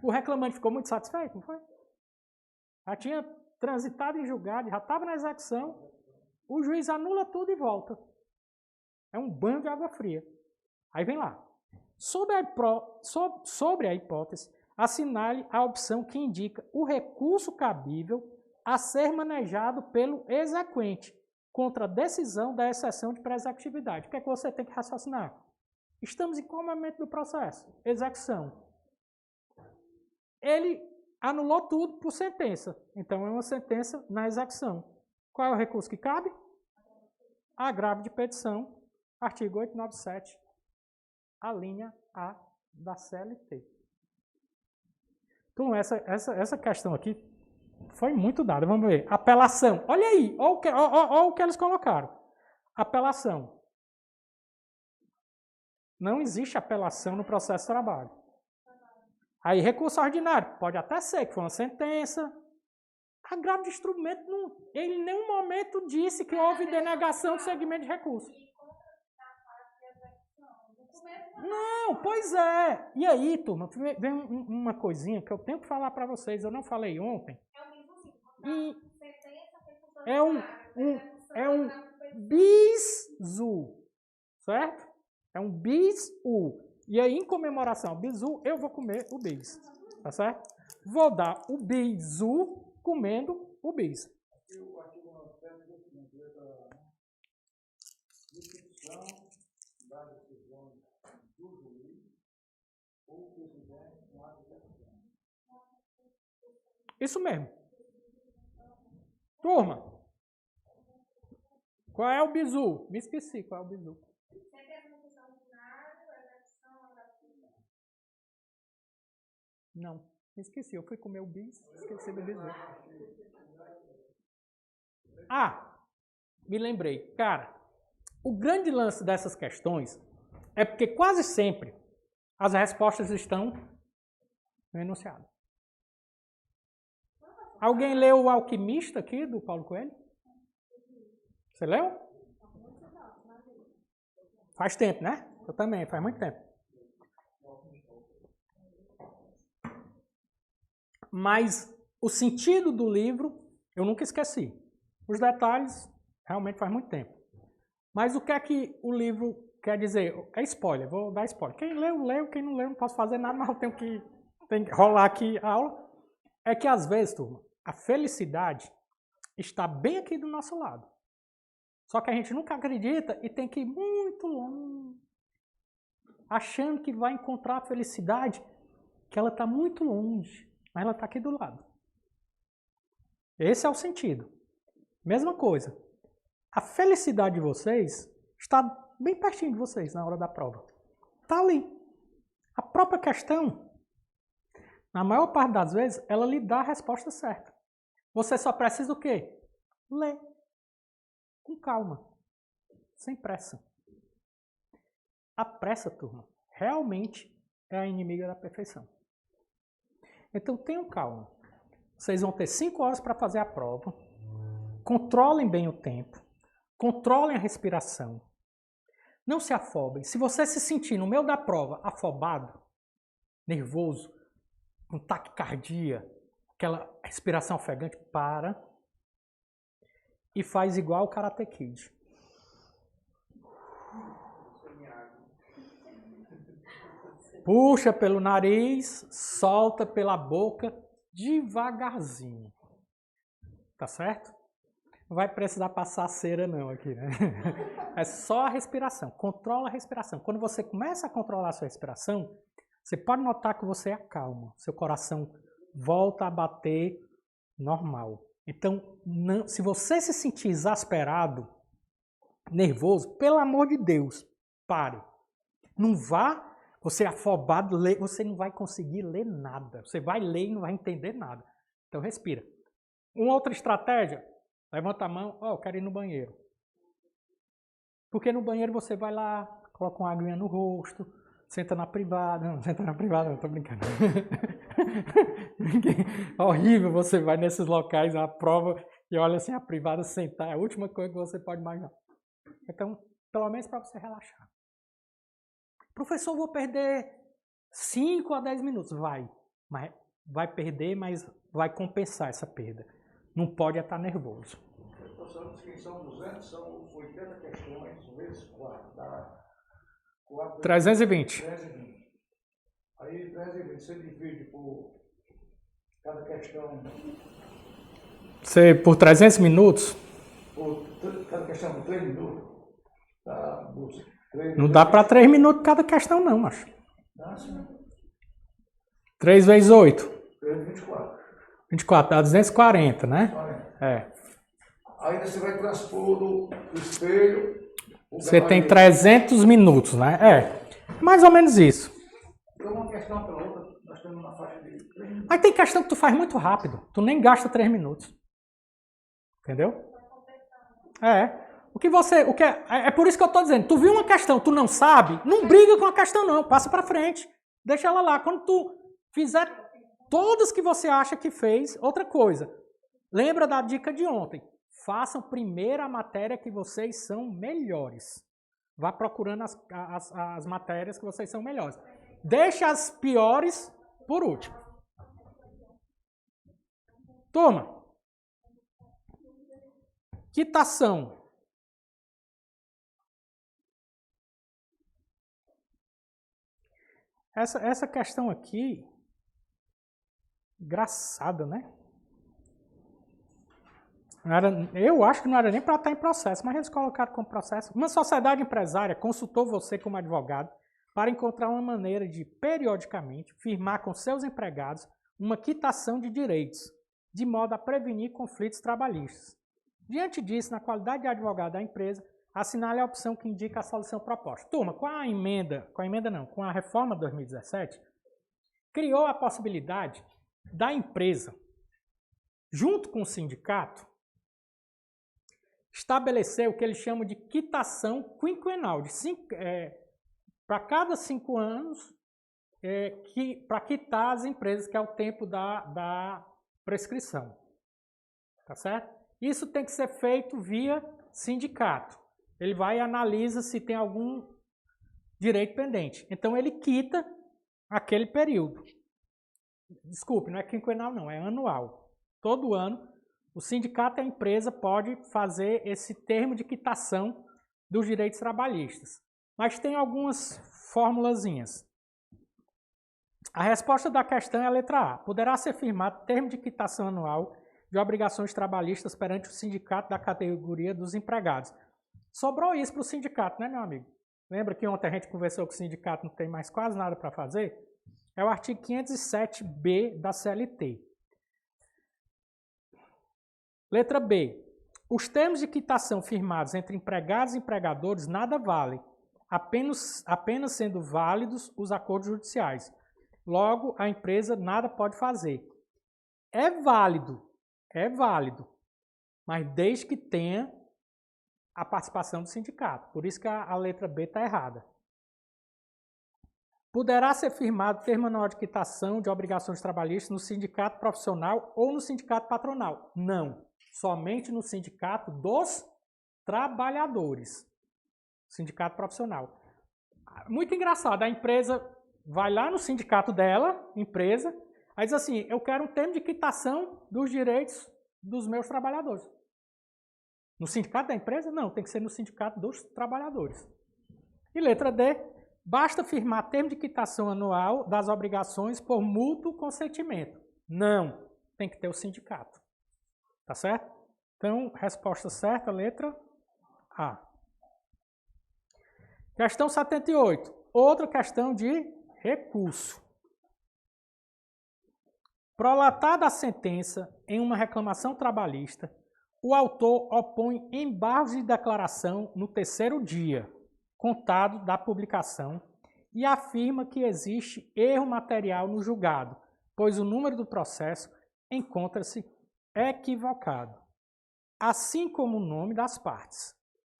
O reclamante ficou muito satisfeito, não foi? Já tinha transitado em julgado, já estava na execução. O juiz anula tudo e volta. É um banho de água fria. Aí vem lá. Sobre a hipótese, assinale a opção que indica o recurso cabível a ser manejado pelo exequente contra a decisão da exceção de presactividade. O que é que você tem que raciocinar? Estamos em qual momento do processo? Execução. Ele anulou tudo por sentença. Então, é uma sentença na execução. Qual é o recurso que cabe? Agravo de petição, artigo 897, a linha A da CLT. Então, essa questão aqui foi muito dada. Vamos ver. Apelação. Olha aí. Olha o que eles colocaram. Apelação. Não existe apelação no processo de trabalho. Aí, recurso ordinário. Pode até ser que foi uma sentença. Agravo de instrumento, ele em nenhum momento disse que houve denegação de segmento de recurso. Não, pois é. E aí, turma, vem uma coisinha que eu tenho que falar para vocês. Eu não falei ontem. E é um bisu, certo? É um bisu. E aí, em comemoração ao bisu, eu vou comer o bis, tá certo? Vou dar o bisu comendo o bis. O artigo 97 diz o seguinte, discussão da decisão do juiz ou presidente com a execução. Isso mesmo. Turma, qual é o bizu? Me esqueci qual é o bizu. Não, me esqueci. Eu fui comer o bis, esqueci do bizu. Ah, me lembrei. Cara, o grande lance dessas questões é porque quase sempre as respostas estão no enunciado. Alguém leu O Alquimista aqui, do Paulo Coelho? Você leu? Faz tempo, né? Eu também, faz muito tempo. Mas o sentido do livro eu nunca esqueci. Os detalhes realmente faz muito tempo. Mas o que é que o livro quer dizer? É spoiler, vou dar spoiler. Quem leu, leu. Quem não leu, não posso fazer nada, mas eu tenho que rolar aqui a aula. É que às vezes, turma, a felicidade está bem aqui do nosso lado. Só que a gente nunca acredita e tem que ir muito longe. Achando que vai encontrar a felicidade, que ela está muito longe, mas ela está aqui do lado. Esse é o sentido. Mesma coisa. A felicidade de vocês está bem pertinho de vocês na hora da prova. Está ali. A própria questão, na maior parte das vezes, ela lhe dá a resposta certa. Você só precisa o quê? Ler. Com calma. Sem pressa. A pressa, turma, realmente é a inimiga da perfeição. Então tenham calma. Vocês vão ter 5 horas para fazer a prova. Controlem bem o tempo. Controlem a respiração. Não se afobem. Se você se sentir no meio da prova afobado, nervoso, com taquicardia, aquela respiração ofegante, para e faz igual o Karate Kid. Puxa pelo nariz, solta pela boca, devagarzinho. Tá certo? Não vai precisar passar cera não aqui, né? É só a respiração. Controla a respiração. Quando você começa a controlar a sua respiração, você pode notar que você acalma. Seu coração volta a bater normal. Então, não, se você se sentir exasperado, nervoso, pelo amor de Deus, pare. Não vá, você afobado, você não vai conseguir ler nada. Você vai ler e não vai entender nada. Então, respira. Uma outra estratégia, levanta a mão, eu quero ir no banheiro. Porque no banheiro você vai lá, coloca uma aguinha no rosto, senta na privada. Não, senta na privada, não, tô brincando. Horrível, você vai nesses locais, na prova, e olha assim, a privada sentar, é a última coisa que você pode imaginar. Então, pelo menos para você relaxar. Professor, vou perder 5 a 10 minutos. Mas vai perder, mas vai compensar essa perda. Não pode estar nervoso. Professor, que são 200, são 80 questões, vezes 4, dá 320. 320. Aí 320 você divide por cada questão. Por 300 minutos? Cada questão por 3 minutos. Dá 3 não dá para 3 minutos cada questão não, macho. Dá sim. 3 vezes 8? 3 vezes 24. 24, dá 240, né? 40. É. Aí você vai transpor do espelho. Você tem 300 minutos, né? É. Mais ou menos isso. Então, uma questão pela outra, nós temos uma faixa de 3 minutos. Mas tem questão que tu faz muito rápido. Tu nem gasta 3 minutos. Entendeu? É por isso que eu tô dizendo. Tu viu uma questão, tu não sabe, não briga com a questão não. Passa pra frente. Deixa ela lá. Quando tu fizer todas que você acha que fez, outra coisa. Lembra da dica de ontem. Façam primeiro a matéria que vocês são melhores. Vá procurando as matérias que vocês são melhores. Deixa as piores por último. Turma. Quitação. Essa questão aqui, engraçada, né? Eu acho que não era nem para estar em processo, mas eles colocaram como processo. Uma sociedade empresária consultou você como advogado para encontrar uma maneira de, periodicamente, firmar com seus empregados uma quitação de direitos, de modo a prevenir conflitos trabalhistas. Diante disso, na qualidade de advogado da empresa, assinale a opção que indica a solução proposta. Turma, com a reforma de 2017, criou a possibilidade da empresa, junto com o sindicato, estabelecer o que eles chamam de quitação quinquenal, para cada 5 anos, para quitar as empresas, que é o tempo da prescrição. Tá certo? Isso tem que ser feito via sindicato. Ele vai e analisa se tem algum direito pendente. Então, ele quita aquele período. Desculpe, não é quinquenal não, é anual. Todo ano, o sindicato e a empresa pode fazer esse termo de quitação dos direitos trabalhistas. Mas tem algumas formulazinhas. A resposta da questão é a letra A. Poderá ser firmado termo de quitação anual de obrigações trabalhistas perante o sindicato da categoria dos empregados. Sobrou isso para o sindicato, né, meu amigo? Lembra que ontem a gente conversou que o sindicato não tem mais quase nada para fazer? É o artigo 507B da CLT. Letra B. Os termos de quitação firmados entre empregados e empregadores nada valem, apenas sendo válidos os acordos judiciais. Logo, a empresa nada pode fazer. É válido, mas desde que tenha a participação do sindicato. Por isso que a letra B está errada. poderá ser firmado termo anual de quitação de obrigações trabalhistas no sindicato profissional ou no sindicato patronal. Não, somente no sindicato dos trabalhadores. Sindicato profissional. Muito engraçado, a empresa vai lá no sindicato dela, empresa, aí diz assim, eu quero um termo de quitação dos direitos dos meus trabalhadores. No sindicato da empresa? Não, tem que ser no sindicato dos trabalhadores. E letra D, basta firmar termo de quitação anual das obrigações por mútuo consentimento. Não, tem que ter o sindicato. Tá certo? Então, resposta certa, letra A. Questão 78. Outra questão de recurso. Prolatada a sentença em uma reclamação trabalhista, o autor opõe embargos de declaração no terceiro dia, contado da publicação, e afirma que existe erro material no julgado, pois o número do processo encontra-se equivocado, assim como o nome das partes.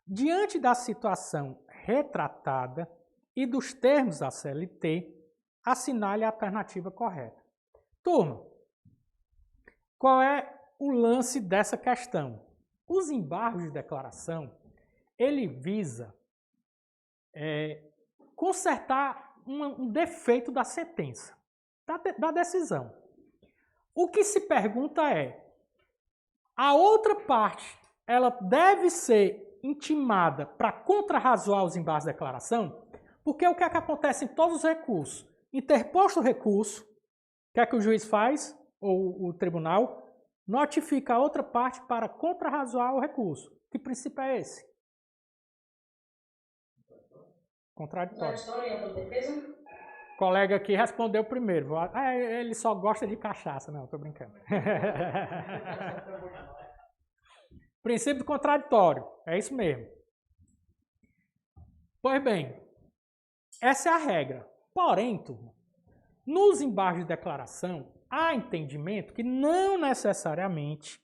Diante da situação retratada e dos termos da CLT, assinale a alternativa correta. Turma, qual é o lance dessa questão? Os embargos de declaração, ele visa consertar um defeito da sentença, da decisão. O que se pergunta é, a outra parte, ela deve ser intimada para contrarrazoar os embargos de declaração? Porque o que é que acontece em todos os recursos? Interposto o recurso, o que é que o juiz faz, ou o tribunal, notifica a outra parte para contrarrazoar o recurso. Que princípio é esse? Contraditório. O colega aqui respondeu primeiro. Ele só gosta de cachaça. Não, estou brincando. Princípio do contraditório. É isso mesmo. Pois bem, essa é a regra. Porém, turma, nos embargos de declaração, há entendimento que não necessariamente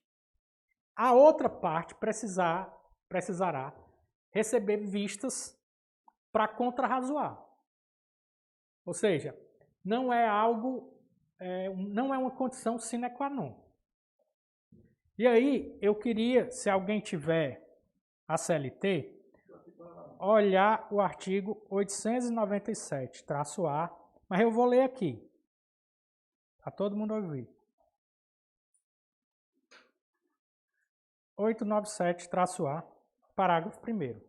a outra parte precisará receber vistas para contrarrazoar. Ou seja, não é não é uma condição sine qua non. E aí, eu queria, se alguém tiver a CLT, olhar o artigo 897-A, mas eu vou ler aqui, para todo mundo ouvir. 897-A, parágrafo 1º.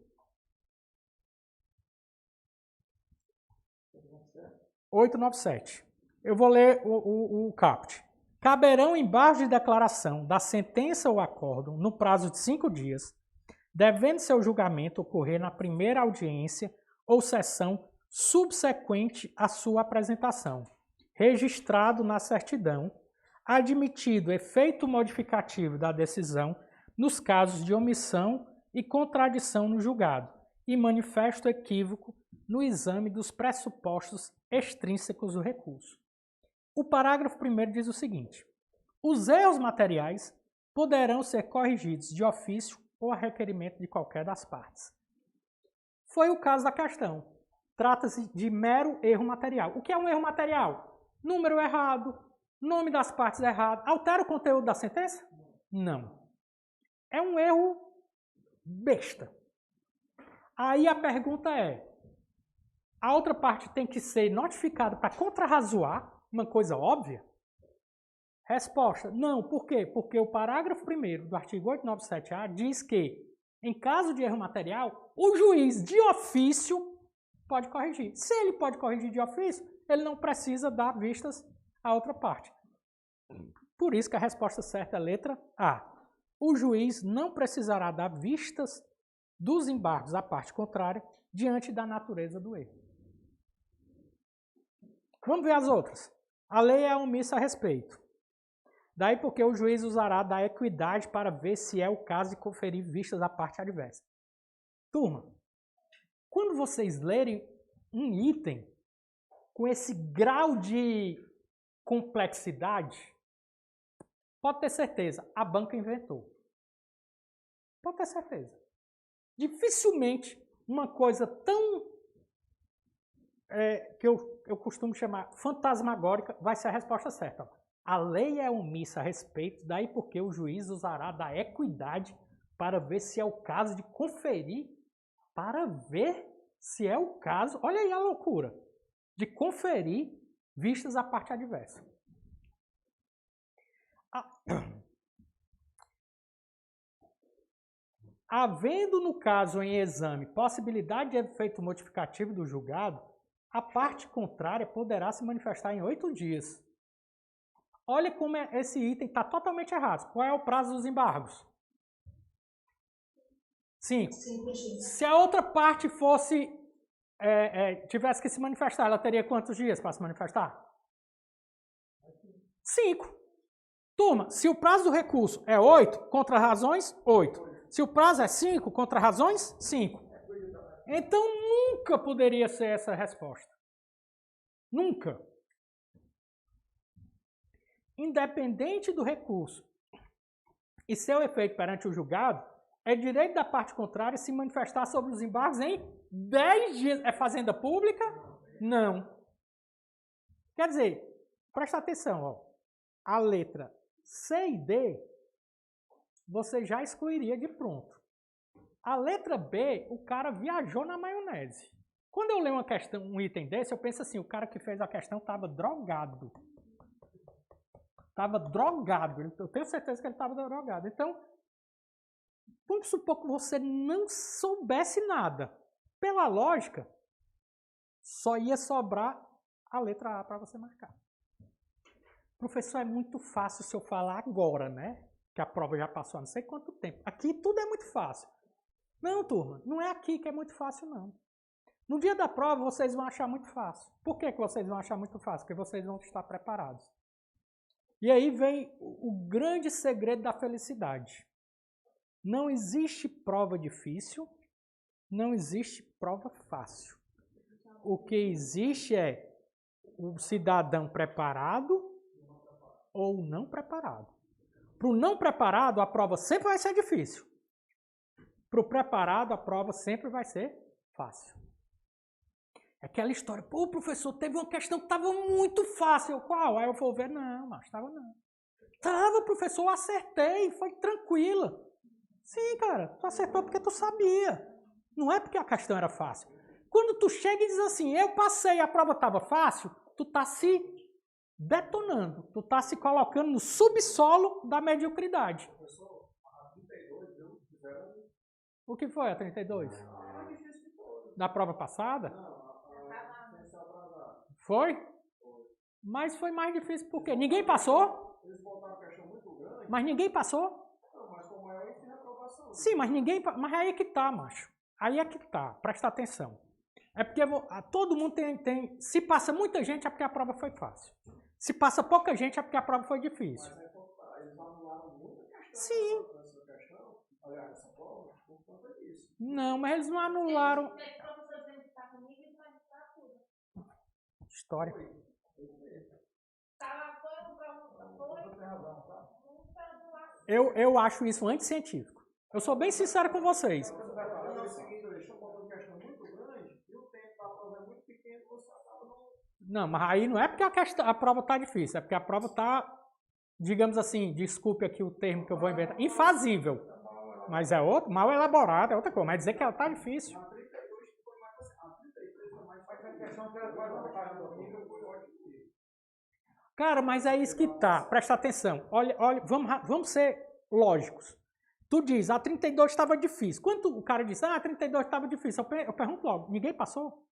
897. Eu vou ler o caput. Caberão embargos de declaração da sentença ou acórdão no prazo de 5 dias, devendo seu julgamento ocorrer na primeira audiência ou sessão subsequente à sua apresentação, registrado na certidão, admitido efeito modificativo da decisão nos casos de omissão e contradição no julgado e manifesto equívoco no exame dos pressupostos extrínsecos do recurso. O parágrafo 1º diz o seguinte: os erros materiais poderão ser corrigidos de ofício ou a requerimento de qualquer das partes. Foi o caso da questão. Trata-se de mero erro material. O que é um erro material? Número errado, nome das partes errado. Altera o conteúdo da sentença? Não. É um erro besta. Aí a pergunta é, a outra parte tem que ser notificada para contrarrazoar uma coisa óbvia? Resposta, não. Por quê? Porque o parágrafo 1º do artigo 897-A diz que, em caso de erro material, o juiz de ofício pode corrigir. Se ele pode corrigir de ofício, ele não precisa dar vistas à outra parte. Por isso que a resposta certa é a letra A. O juiz não precisará dar vistas dos embargos à parte contrária diante da natureza do erro. Vamos ver as outras. A lei é omissa a respeito. Daí porque o juiz usará da equidade para ver se é o caso de conferir vistas à parte adversa. Turma, quando vocês lerem um item com esse grau de complexidade, pode ter certeza, a banca inventou. Pode ter certeza. Dificilmente uma coisa tão que eu costumo chamar fantasmagórica, vai ser a resposta certa. A lei é omissa a respeito, daí porque o juiz usará da equidade para ver se é o caso de conferir, para ver se é o caso, olha aí a loucura, de conferir vistas a parte adversa. Havendo no caso em exame possibilidade de efeito modificativo do julgado, a parte contrária poderá se manifestar em 8 dias. Olha como esse item está totalmente errado. Qual é o prazo dos embargos? 5. Se a outra parte tivesse que se manifestar, ela teria quantos dias para se manifestar? 5. Turma, se o prazo do recurso é 8, contra razões, 8. Se o prazo é 5, contra razões, 5. Então, nunca poderia ser essa a resposta. Nunca. Independente do recurso e seu efeito perante o julgado, é direito da parte contrária se manifestar sobre os embargos em 10 dias. É fazenda pública? Não. Quer dizer, presta atenção, ó. A letra C e D, você já excluiria de pronto. A letra B, o cara viajou na maionese. Quando eu leio uma questão, um item desse, eu penso assim, o cara que fez a questão estava drogado. Estava drogado. Eu tenho certeza que ele estava drogado. Então, vamos supor que você não soubesse nada. Pela lógica, só ia sobrar a letra A para você marcar. Professor, é muito fácil se eu falar agora, né? Que a prova já passou há não sei quanto tempo. Aqui tudo é muito fácil. Não, turma, não é aqui que é muito fácil, não. No dia da prova, vocês vão achar muito fácil. Por que vocês vão achar muito fácil? Porque vocês vão estar preparados. E aí vem o grande segredo da felicidade. Não existe prova difícil, não existe prova fácil. O que existe é o cidadão preparado ou não preparado. Para o não preparado, a prova sempre vai ser difícil. Para o preparado, a prova sempre vai ser fácil. É aquela história, pô, professor, teve uma questão que estava muito fácil. Qual? Aí eu vou ver, não, mas estava não. Estava, professor, eu acertei, foi tranquila. Sim, cara, tu acertou porque tu sabia. Não é porque a questão era fácil. Quando tu chega e diz assim, eu passei, a prova estava fácil, tu está se detonando, tu está se colocando no subsolo da mediocridade. Professor, a 32 deu 0. O que foi a 32? Da prova passada? Não, Foi? Mas foi mais difícil por quê? Ninguém passou? eles botaram questão muito grande. Mas ninguém passou? Não, mas com maior índice de reprovação. Sim, mas ninguém... Mas aí é que tá, macho. Aí é que tá. Presta atenção. É porque todo mundo tem... Se passa muita gente é porque a prova foi fácil. Se passa pouca gente é porque a prova foi difícil. Mas eles anularam muita questão. Sim. Essa questão, aliás, essa prova, por conta disso. Não, mas eles não anularam... História. Eu acho isso anticientífico. Eu sou bem sincero com vocês. Não, mas aí não é porque a prova está difícil, é porque a prova está, digamos assim, desculpe aqui o termo que eu vou inventar, infazível. Mas é outro, mal elaborado, é outra coisa. Mas dizer que ela está difícil. Cara, mas é isso que tá. Presta atenção. Olha, vamos ser lógicos. Tu diz, a 32 estava difícil. Quando o cara diz, a 32 estava difícil, eu pergunto logo, ninguém passou?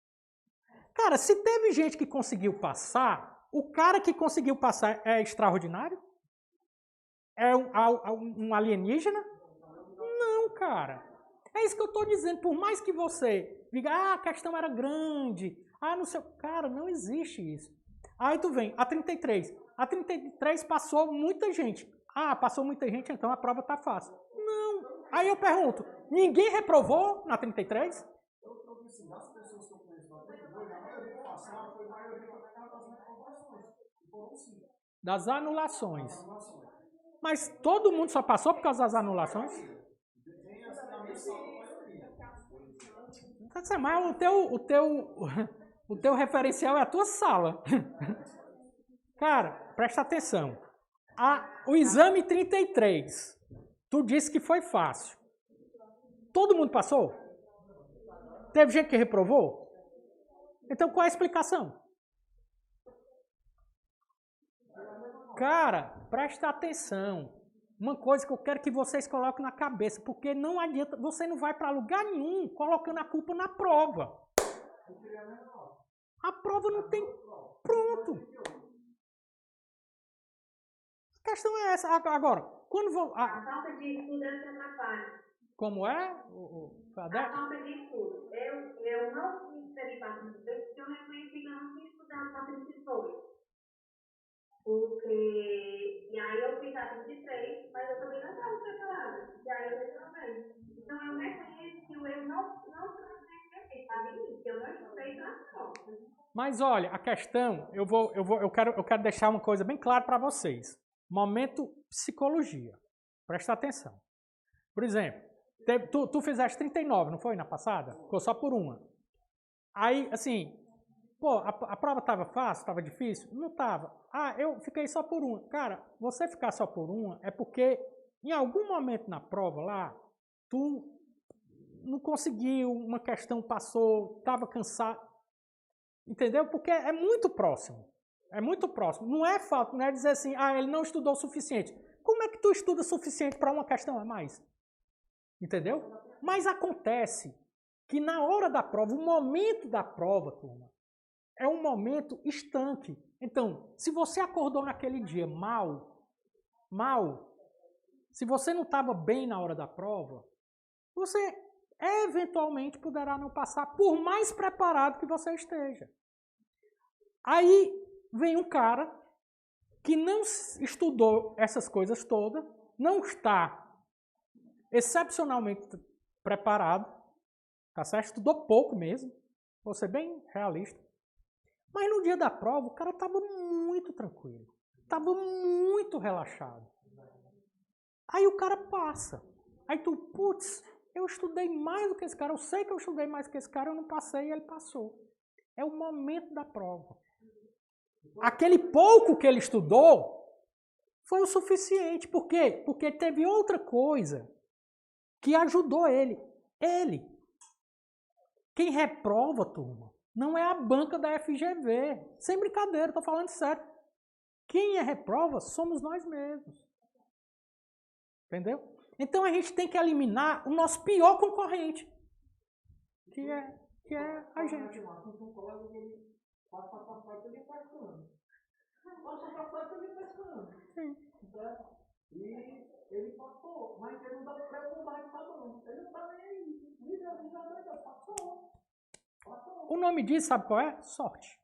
Cara, se teve gente que conseguiu passar, o cara que conseguiu passar é extraordinário? É um alienígena? Não, cara. É isso que eu estou dizendo. Por mais que você diga, a questão era grande, não sei. Cara, não existe isso. Aí tu vem, a 33. A 33 passou muita gente. Passou muita gente, então a prova tá fácil. Não. Aí eu pergunto, ninguém reprovou na 33? Eu disse, das pessoas que eu conheço na 32, a maioria que passaram foi a maioria que estava das reprovações. Foram 5. Das anulações. Mas todo mundo só passou por causa das anulações? Mas O teu referencial é a tua sala. Cara, presta atenção. O exame 33, tu disse que foi fácil. Todo mundo passou? Teve gente que reprovou? Então qual é a explicação? Cara, presta atenção. Uma coisa que eu quero que vocês coloquem na cabeça, porque não adianta, você não vai para lugar nenhum colocando a culpa na prova. A prova não tem... Pronto. A questão é essa. Agora, quando vou... A falta de estudantes atrapalha. Como é? A falta de estudo. Eu não me inscrevi para a 33 porque eu reconheci que eu não tinha estudado para a 32. E aí eu fiz a 23, mas eu também não estava preparada. E aí eu reclamei. Então eu reconheço que eu não transgredi, sabe? Que eu não estudei para a prova. Mas olha, a questão, eu quero deixar uma coisa bem clara para vocês. Momento psicologia. Presta atenção. Por exemplo, tu fizeste 39, não foi na passada? Ficou só por uma. Aí, assim, pô, a prova estava fácil, estava difícil? Não estava. Eu fiquei só por uma. Cara, você ficar só por uma é porque em algum momento na prova lá, tu não conseguiu, uma questão passou, estava cansado. Entendeu? Porque é muito próximo. É muito próximo. Não é falta, não é dizer assim, ele não estudou o suficiente. Como é que tu estuda o suficiente para uma questão a mais? Entendeu? Mas acontece que na hora da prova, o momento da prova, turma, é um momento estanque. Então, se você acordou naquele dia mal, se você não estava bem na hora da prova, você eventualmente poderá não passar, por mais preparado que você esteja. Aí vem um cara que não estudou essas coisas todas, não está excepcionalmente preparado, tá certo? Estudou pouco mesmo, vou ser bem realista. Mas no dia da prova, o cara estava muito tranquilo, estava muito relaxado. Aí o cara passa. Aí tu, putz, eu estudei mais do que esse cara, eu sei que eu estudei mais que esse cara, eu não passei e ele passou. É o momento da prova. Aquele pouco que ele estudou foi o suficiente. Por quê? Porque teve outra coisa que ajudou ele. Quem reprova, turma, não é a banca da FGV. Sem brincadeira, estou falando sério. Quem reprova somos nós mesmos. Entendeu? Então a gente tem que eliminar o nosso pior concorrente, que é a gente. Sim. E ele passou, mas ele não dá pra mudar de tamanho. Ele não tá nem aí. Passou. O nome disso, sabe qual é? Sorte.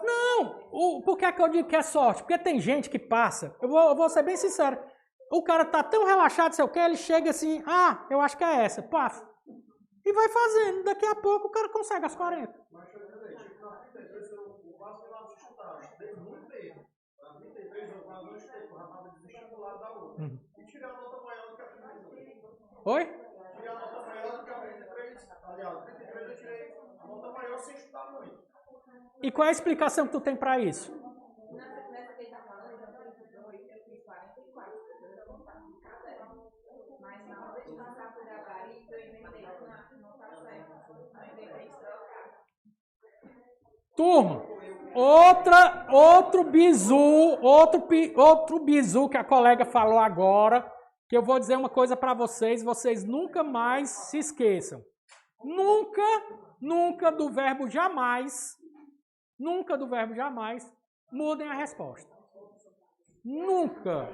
Não! Por que eu digo que é sorte? Porque tem gente que passa, eu vou ser bem sincero, o cara tá tão relaxado, sei o que, ele chega assim, eu acho que é essa, passa. E vai fazendo, daqui a pouco o cara consegue as 40. Mas eu estudei muito tempo. Na 33 eu quase não estudei, eu já estava desistindo lá da outra. E tirei a nota maior do que a 33. Oi? Tirei a nota maior do que a 33. Aliás, 33 eu tirei a nota maior sem estudar muito. E qual é a explicação que tu tem para isso? Nessa que ele tá falando, eu fiz 44, mas na hora de passar por gabarito, eu inventei que não tá certo. Eu inventei de trocar. Turma, outro bizu que a colega falou agora, que eu vou dizer uma coisa para vocês nunca mais se esqueçam. Nunca do verbo jamais, mudem a resposta. Nunca.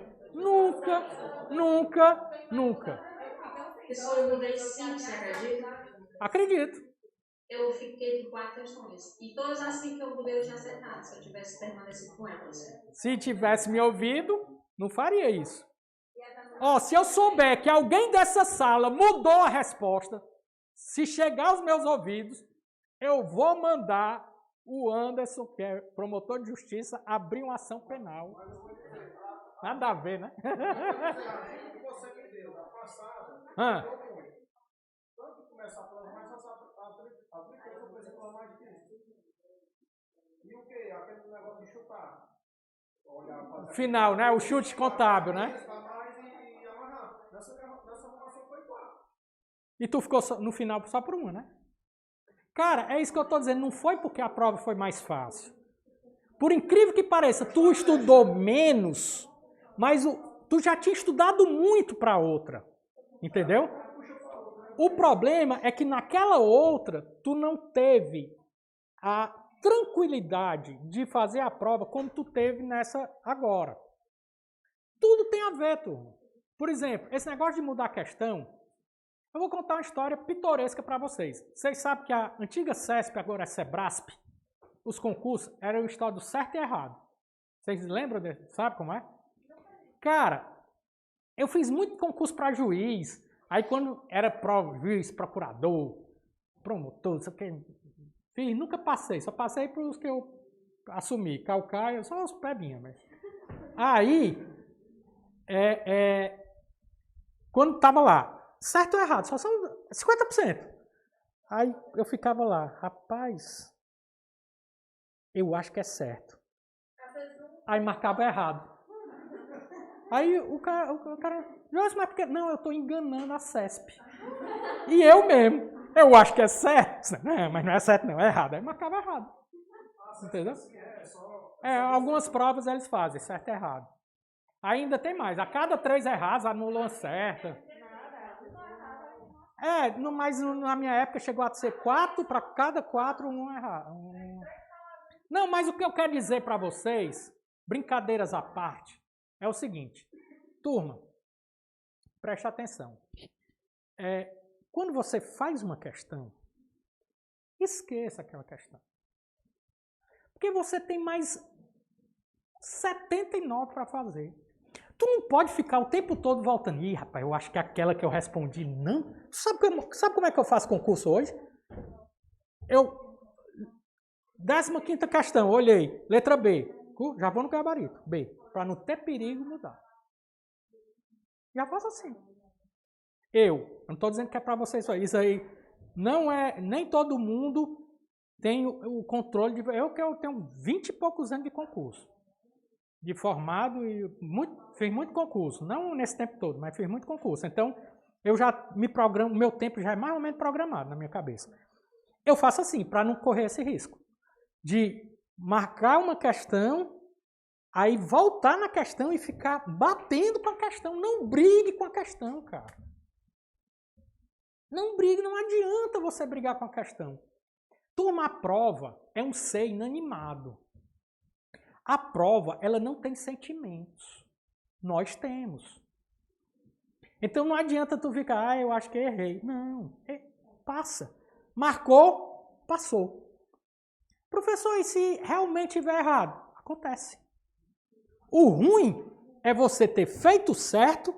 Pessoal, eu mudei 5, você acredita? Acredito. Eu fiquei com 4 questões. E todas as 5 que eu mudei eu tinha acertado, se eu tivesse permanecido com elas. Se tivesse me ouvido, não faria isso. Se eu souber que alguém dessa sala mudou a resposta, se chegar aos meus ouvidos, eu vou mandar o Anderson, que é promotor de justiça, abrir uma ação penal. Nada a ver, né? O que você me eu, da passada, Ah. eu muito. Tanto que começa a prova, mas só a brincadeira eu pensei que ela mais difícil. E o quê? Aquele negócio de chutar. Final, né? O chute contábil, né? E tu ficou no final só por uma, né? Cara, é isso que eu tô dizendo. Não foi porque a prova foi mais fácil. Por incrível que pareça, tu estudou menos, mas tu já tinha estudado muito para outra. Entendeu? O problema é que naquela outra, tu não teve a tranquilidade de fazer a prova como tu teve nessa agora. Tudo tem a ver, turma. Por exemplo, esse negócio de mudar a questão, eu vou contar uma história pitoresca para vocês. Vocês sabem que a antiga CESP, agora é Sebrasp, os concursos eram o história do certo e errado. Vocês lembram desse? Sabe como é? Cara, eu fiz muito concurso para juiz. Aí quando era juiz, procurador, promotor, não sei o que, fiz, nunca passei. Só passei para os que eu assumi. Calcaia, só os pebinhas. Mas... Aí, quando estava lá, certo ou errado, só são 50%. Aí eu ficava lá, rapaz, eu acho que é certo. Aí marcava errado. Aí o cara Josi, mas por que? Não, eu estou enganando a CESP. E eu mesmo, eu acho que é certo. Não, mas não é certo não, é errado. Aí marcava errado. Entendeu? Algumas provas eles fazem, certo e errado. Ainda tem mais, a cada 3 errados anulam certa. Mas na minha época chegou a ser 4, para cada 4, 1 errado. Não, mas o que eu quero dizer para vocês, brincadeiras à parte, é o seguinte. Turma, preste atenção. Quando você faz uma questão, esqueça aquela questão. Porque você tem mais 79 para fazer. Tu não pode ficar o tempo todo voltando. Ih, rapaz, eu acho que é aquela que eu respondi não. Sabe como é que eu faço concurso hoje? 15ª questão, olhei. Letra B. Já vou no gabarito. B. Para não ter perigo, mudar. Já faço assim. Eu não estou dizendo que é para vocês só. Isso aí não é... Nem todo mundo tem o controle de... Eu tenho 20 e poucos anos de concurso. De formado e fiz muito concurso. Não nesse tempo todo, mas fiz muito concurso. Então, eu já me programo, meu tempo já é mais ou menos programado na minha cabeça. Eu faço assim, para não correr esse risco. De marcar uma questão, aí voltar na questão e ficar batendo com a questão. Não brigue com a questão, cara. Não brigue, não adianta você brigar com a questão. Turma, a prova é um ser inanimado. A prova, ela não tem sentimentos. Nós temos. Então não adianta tu ficar, eu acho que errei. Não, passa. Marcou, passou. Professor, e se realmente estiver errado? Acontece. O ruim é você ter feito certo,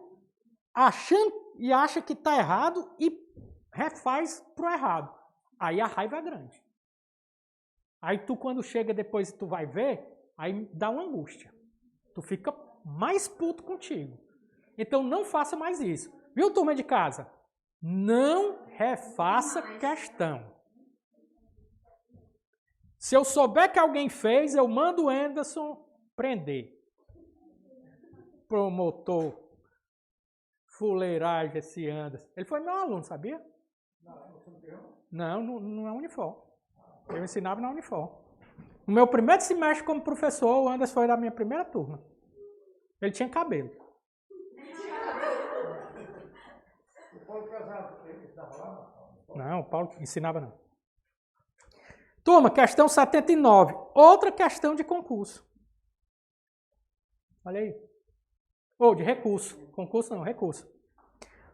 acha que está errado e refaz pro errado. Aí a raiva é grande. Aí tu, quando chega depois e tu vai ver, aí dá uma angústia. Tu fica mais puto contigo. Então não faça mais isso. Viu, turma de casa? Não refaça questão. Se eu souber que alguém fez, eu mando o Anderson prender. Promotor, fuleiragem esse Anderson. Ele foi meu aluno, sabia? Não, não é Unifor. Eu ensinava na Unifor. No meu primeiro semestre como professor, o Anderson foi da minha primeira turma. Ele tinha cabelo. O Paulo Casado, ele estava lá? Não, o Paulo ensinava não. Turma, questão 79. Outra questão de concurso. Olha aí. Ou de recurso. Concurso não, recurso.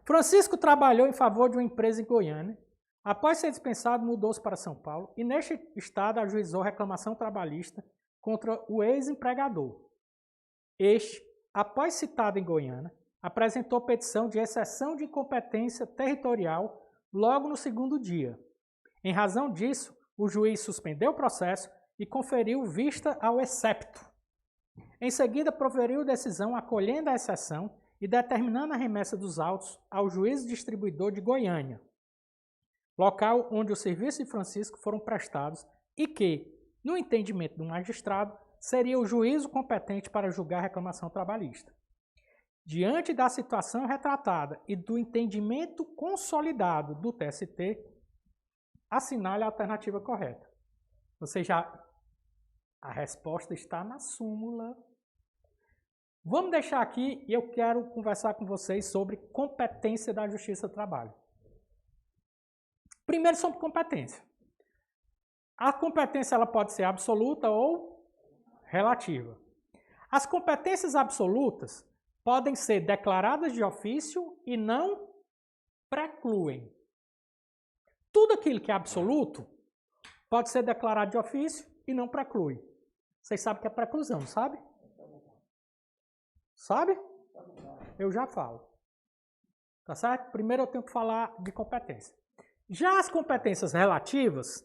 Francisco trabalhou em favor de uma empresa em Goiânia. Após ser dispensado, mudou-se para São Paulo e, neste estado, ajuizou reclamação trabalhista contra o ex-empregador. Este, após citado em Goiânia, apresentou petição de exceção de incompetência territorial logo no segundo dia. Em razão disso, o juiz suspendeu o processo e conferiu vista ao excepto. Em seguida, proferiu decisão acolhendo a exceção e determinando a remessa dos autos ao juízo distribuidor de Goiânia, local onde os serviços de Francisco foram prestados e que, no entendimento do magistrado, seria o juízo competente para julgar a reclamação trabalhista. Diante da situação retratada e do entendimento consolidado do TST, assinale a alternativa correta. A resposta está na súmula. Vamos deixar aqui e eu quero conversar com vocês sobre competência da Justiça do Trabalho. Primeiro, sobre competência. A competência ela pode ser absoluta ou relativa. As competências absolutas podem ser declaradas de ofício e não precluem. Tudo aquilo que é absoluto pode ser declarado de ofício e não preclui. Vocês sabem o que é preclusão, sabe? Sabe? Eu já falo. Tá certo? Primeiro eu tenho que falar de competência. Já as competências relativas,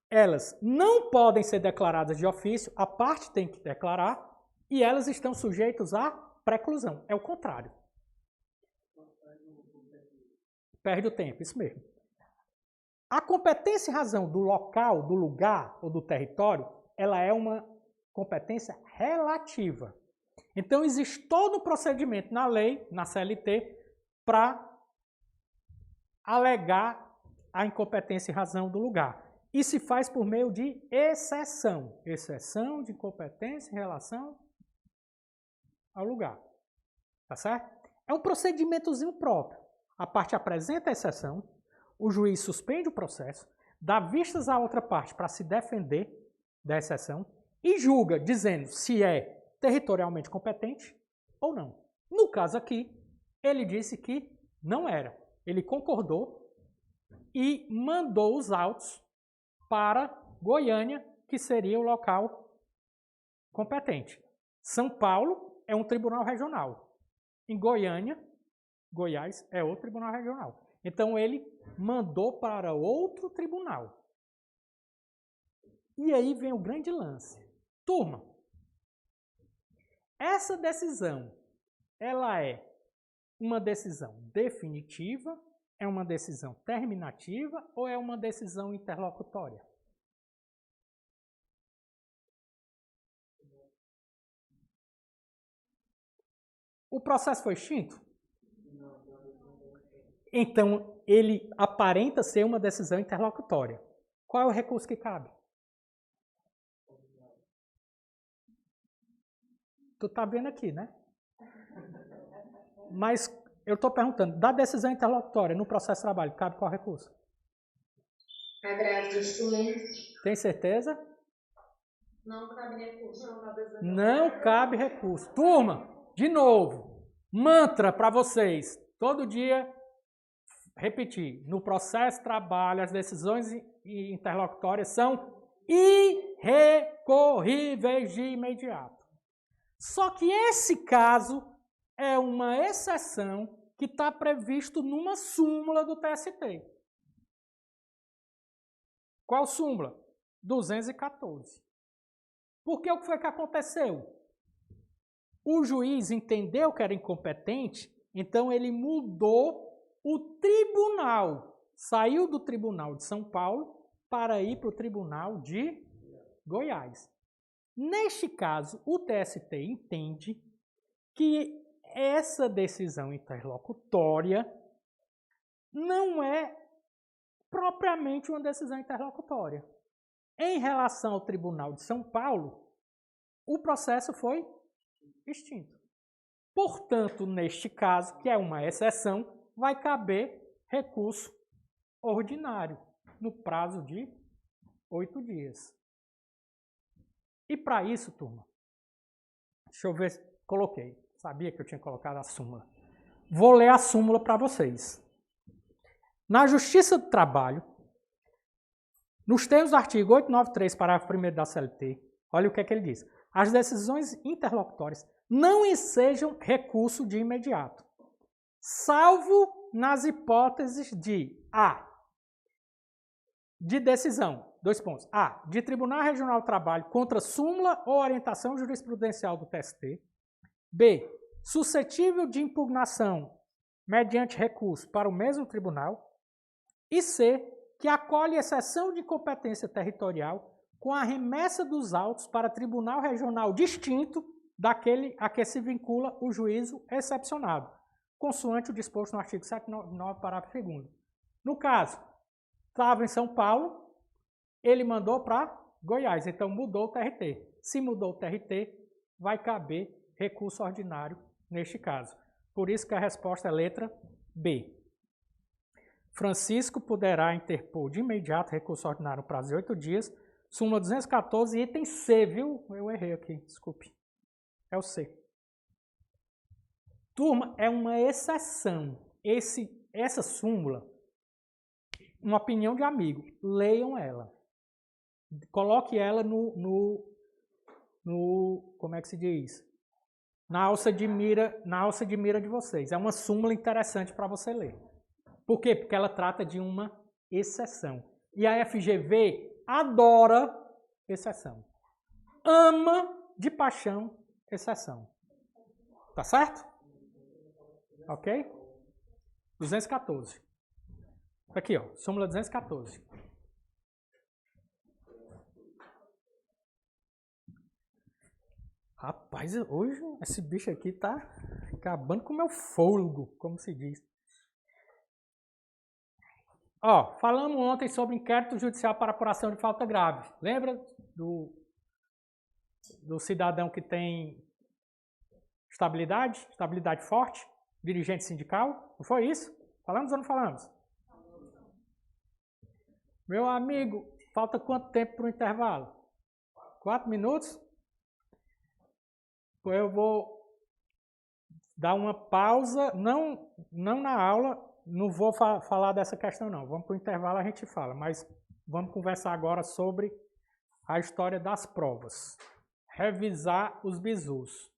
elas não podem ser declaradas de ofício, a parte tem que declarar, e elas estão sujeitas à preclusão. É o contrário. Perde o tempo, isso mesmo. A competência em razão do local, do lugar ou do território, ela é uma competência relativa. Então, existe todo um procedimento na lei, na CLT, para alegar a incompetência em razão do lugar. E se faz por meio de exceção. Exceção de incompetência em relação ao lugar. Tá certo? É um procedimentozinho próprio. A parte apresenta a exceção, o juiz suspende o processo, dá vistas à outra parte para se defender da exceção e julga dizendo se é territorialmente competente ou não. No caso aqui, ele disse que não era. Ele concordou e mandou os autos para Goiânia, que seria o local competente. São Paulo é um tribunal regional. Em Goiânia, Goiás é outro tribunal regional. Então ele mandou para outro tribunal. E aí vem o grande lance. Turma, essa decisão, ela é uma decisão definitiva, é uma decisão terminativa ou é uma decisão interlocutória? O processo foi extinto? Então, ele aparenta ser uma decisão interlocutória. Qual é o recurso que cabe? Tu tá vendo aqui, né? Mas eu estou perguntando, da decisão interlocutória no processo de trabalho, cabe qual recurso? Agravo de extinção. Tem certeza? Não cabe recurso. Não cabe recurso. Turma, de novo, mantra para vocês. Todo dia, repetir. No processo de trabalho, as decisões interlocutórias são irrecorríveis de imediato. Só que esse caso é uma exceção que está previsto numa súmula do TST. Qual súmula? 214. Porque o que foi que aconteceu? O juiz entendeu que era incompetente, então ele mudou o tribunal. Saiu do Tribunal de São Paulo para ir para o Tribunal de Goiás. Neste caso, o TST entende que essa decisão interlocutória não é propriamente uma decisão interlocutória. Em relação ao Tribunal de São Paulo, o processo foi extinto. Portanto, neste caso, que é uma exceção, vai caber recurso ordinário no prazo de 8 dias. E para isso, turma, deixa eu ver se coloquei. Sabia que eu tinha colocado a súmula. Vou ler a súmula para vocês. Na Justiça do Trabalho, nos termos do artigo 893, parágrafo 1º da CLT, olha o que é que ele diz. As decisões interlocutórias não ensejam recurso de imediato, salvo nas hipóteses de A. De decisão, 2 pontos. A. De Tribunal Regional do Trabalho contra súmula ou orientação jurisprudencial do TST. B. suscetível de impugnação mediante recurso para o mesmo tribunal. E C, que acolhe exceção de competência territorial com a remessa dos autos para tribunal regional distinto daquele a que se vincula o juízo excepcionado, consoante o disposto no artigo 799, parágrafo 2º. No caso, estava em São Paulo, ele mandou para Goiás, então mudou o TRT. Se mudou o TRT, vai caber recurso ordinário neste caso. Por isso que a resposta é letra B. Francisco poderá interpor de imediato recurso ordinário no prazo de 8 dias, súmula 214, item C, viu? Eu errei aqui, desculpe. É o C. Turma, é uma exceção. Essa súmula, uma opinião de amigo, leiam ela. Coloque ela no como é que se diz? Na alça de mira de vocês. É uma súmula interessante para você ler. Por quê? Porque ela trata de uma exceção. E a FGV adora exceção. Ama de paixão exceção. Tá certo? Ok? 214. Aqui, ó. Súmula 214. Rapaz, hoje esse bicho aqui tá acabando com o meu fôlego, como se diz. Ó, falamos ontem sobre inquérito judicial para apuração de falta grave. Lembra do cidadão que tem estabilidade forte, dirigente sindical? Não foi isso? Falamos ou não falamos? Meu amigo, falta quanto tempo para o intervalo? 4 minutos? Eu vou dar uma pausa, não na aula, não vou falar dessa questão não. Vamos para o intervalo, a gente fala, mas vamos conversar agora sobre a história das provas. Revisar os bizus.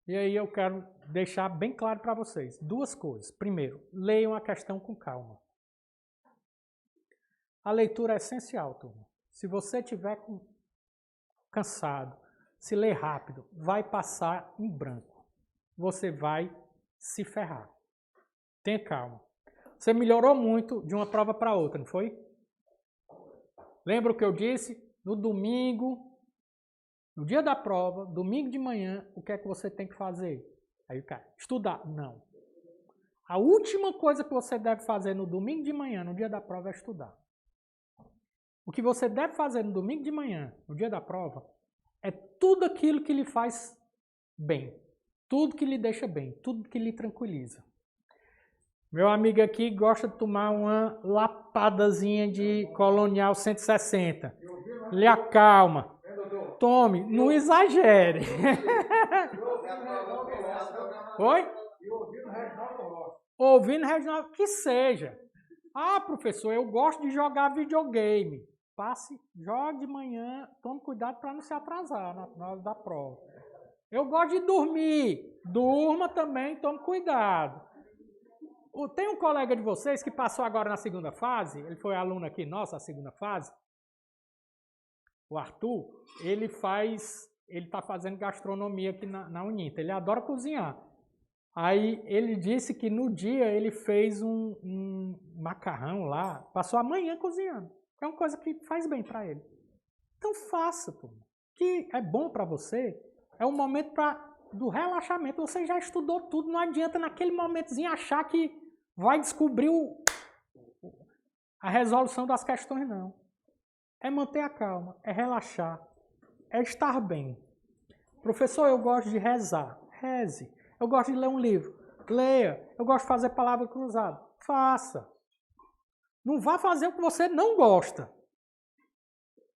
E aí eu quero deixar bem claro para vocês 2 coisas. Primeiro, leiam a questão com calma. A leitura é essencial, turma. Se você estiver cansado, se ler rápido, vai passar em branco. Você vai se ferrar. Tenha calma. Você melhorou muito de uma prova para outra, não foi? Lembra o que eu disse? No domingo, no dia da prova, domingo de manhã, o que é que você tem que fazer? Aí, cara, estudar. Não. A última coisa que você deve fazer no domingo de manhã, no dia da prova, é estudar. O que você deve fazer no domingo de manhã, no dia da prova, é tudo aquilo que lhe faz bem, tudo que lhe deixa bem, tudo que lhe tranquiliza. Meu amigo aqui gosta de tomar uma lapadazinha de Colonial 160. Lhe acalma. Tome, não exagere. Oi? Ouvindo Reginaldo, que seja. Ah, professor, eu gosto de jogar videogame. Jogue de manhã, tome cuidado para não se atrasar na hora da prova. Eu gosto de dormir. Durma também, tome cuidado. Tem um colega de vocês que passou agora na segunda fase, ele foi aluno aqui nosso, a segunda fase, o Arthur, ele está fazendo gastronomia aqui na Uninter, ele adora cozinhar. Aí ele disse que no dia ele fez um macarrão lá, passou a manhã cozinhando. É uma coisa que faz bem para ele. Então faça, turma. Que é bom para você, é um momento do relaxamento. Você já estudou tudo, não adianta naquele momentozinho achar que vai descobrir a resolução das questões, não. É manter a calma, é relaxar, é estar bem. Professor, eu gosto de rezar. Reze. Eu gosto de ler um livro. Leia. Eu gosto de fazer palavra cruzada. Faça. Não vá fazer o que você não gosta.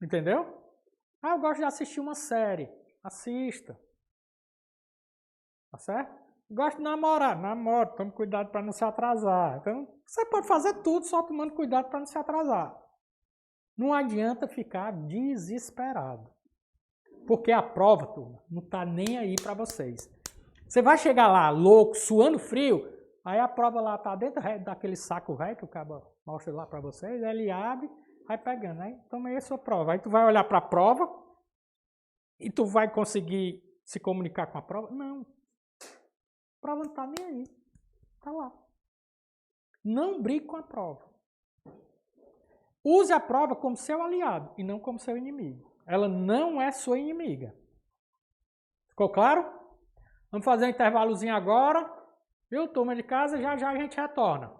Entendeu? Ah, eu gosto de assistir uma série. Assista. Tá certo? Eu gosto de namorar. Namore. Tome cuidado para não se atrasar. Então, você pode fazer tudo só tomando cuidado para não se atrasar. Não adianta ficar desesperado. Porque a prova, turma, não está nem aí para vocês. Você vai chegar lá louco, suando frio, aí a prova lá está dentro daquele saco velho que o cara mostra lá para vocês, aí ele abre, vai pegando, né? Toma aí a sua prova. Aí tu vai olhar para a prova e tu vai conseguir se comunicar com a prova? Não. A prova não está nem aí. Está lá. Não brigue com a prova. Use a prova como seu aliado e não como seu inimigo. Ela não é sua inimiga. Ficou claro? Vamos fazer um intervalozinho agora. Viu, turma de casa? Já já a gente retorna.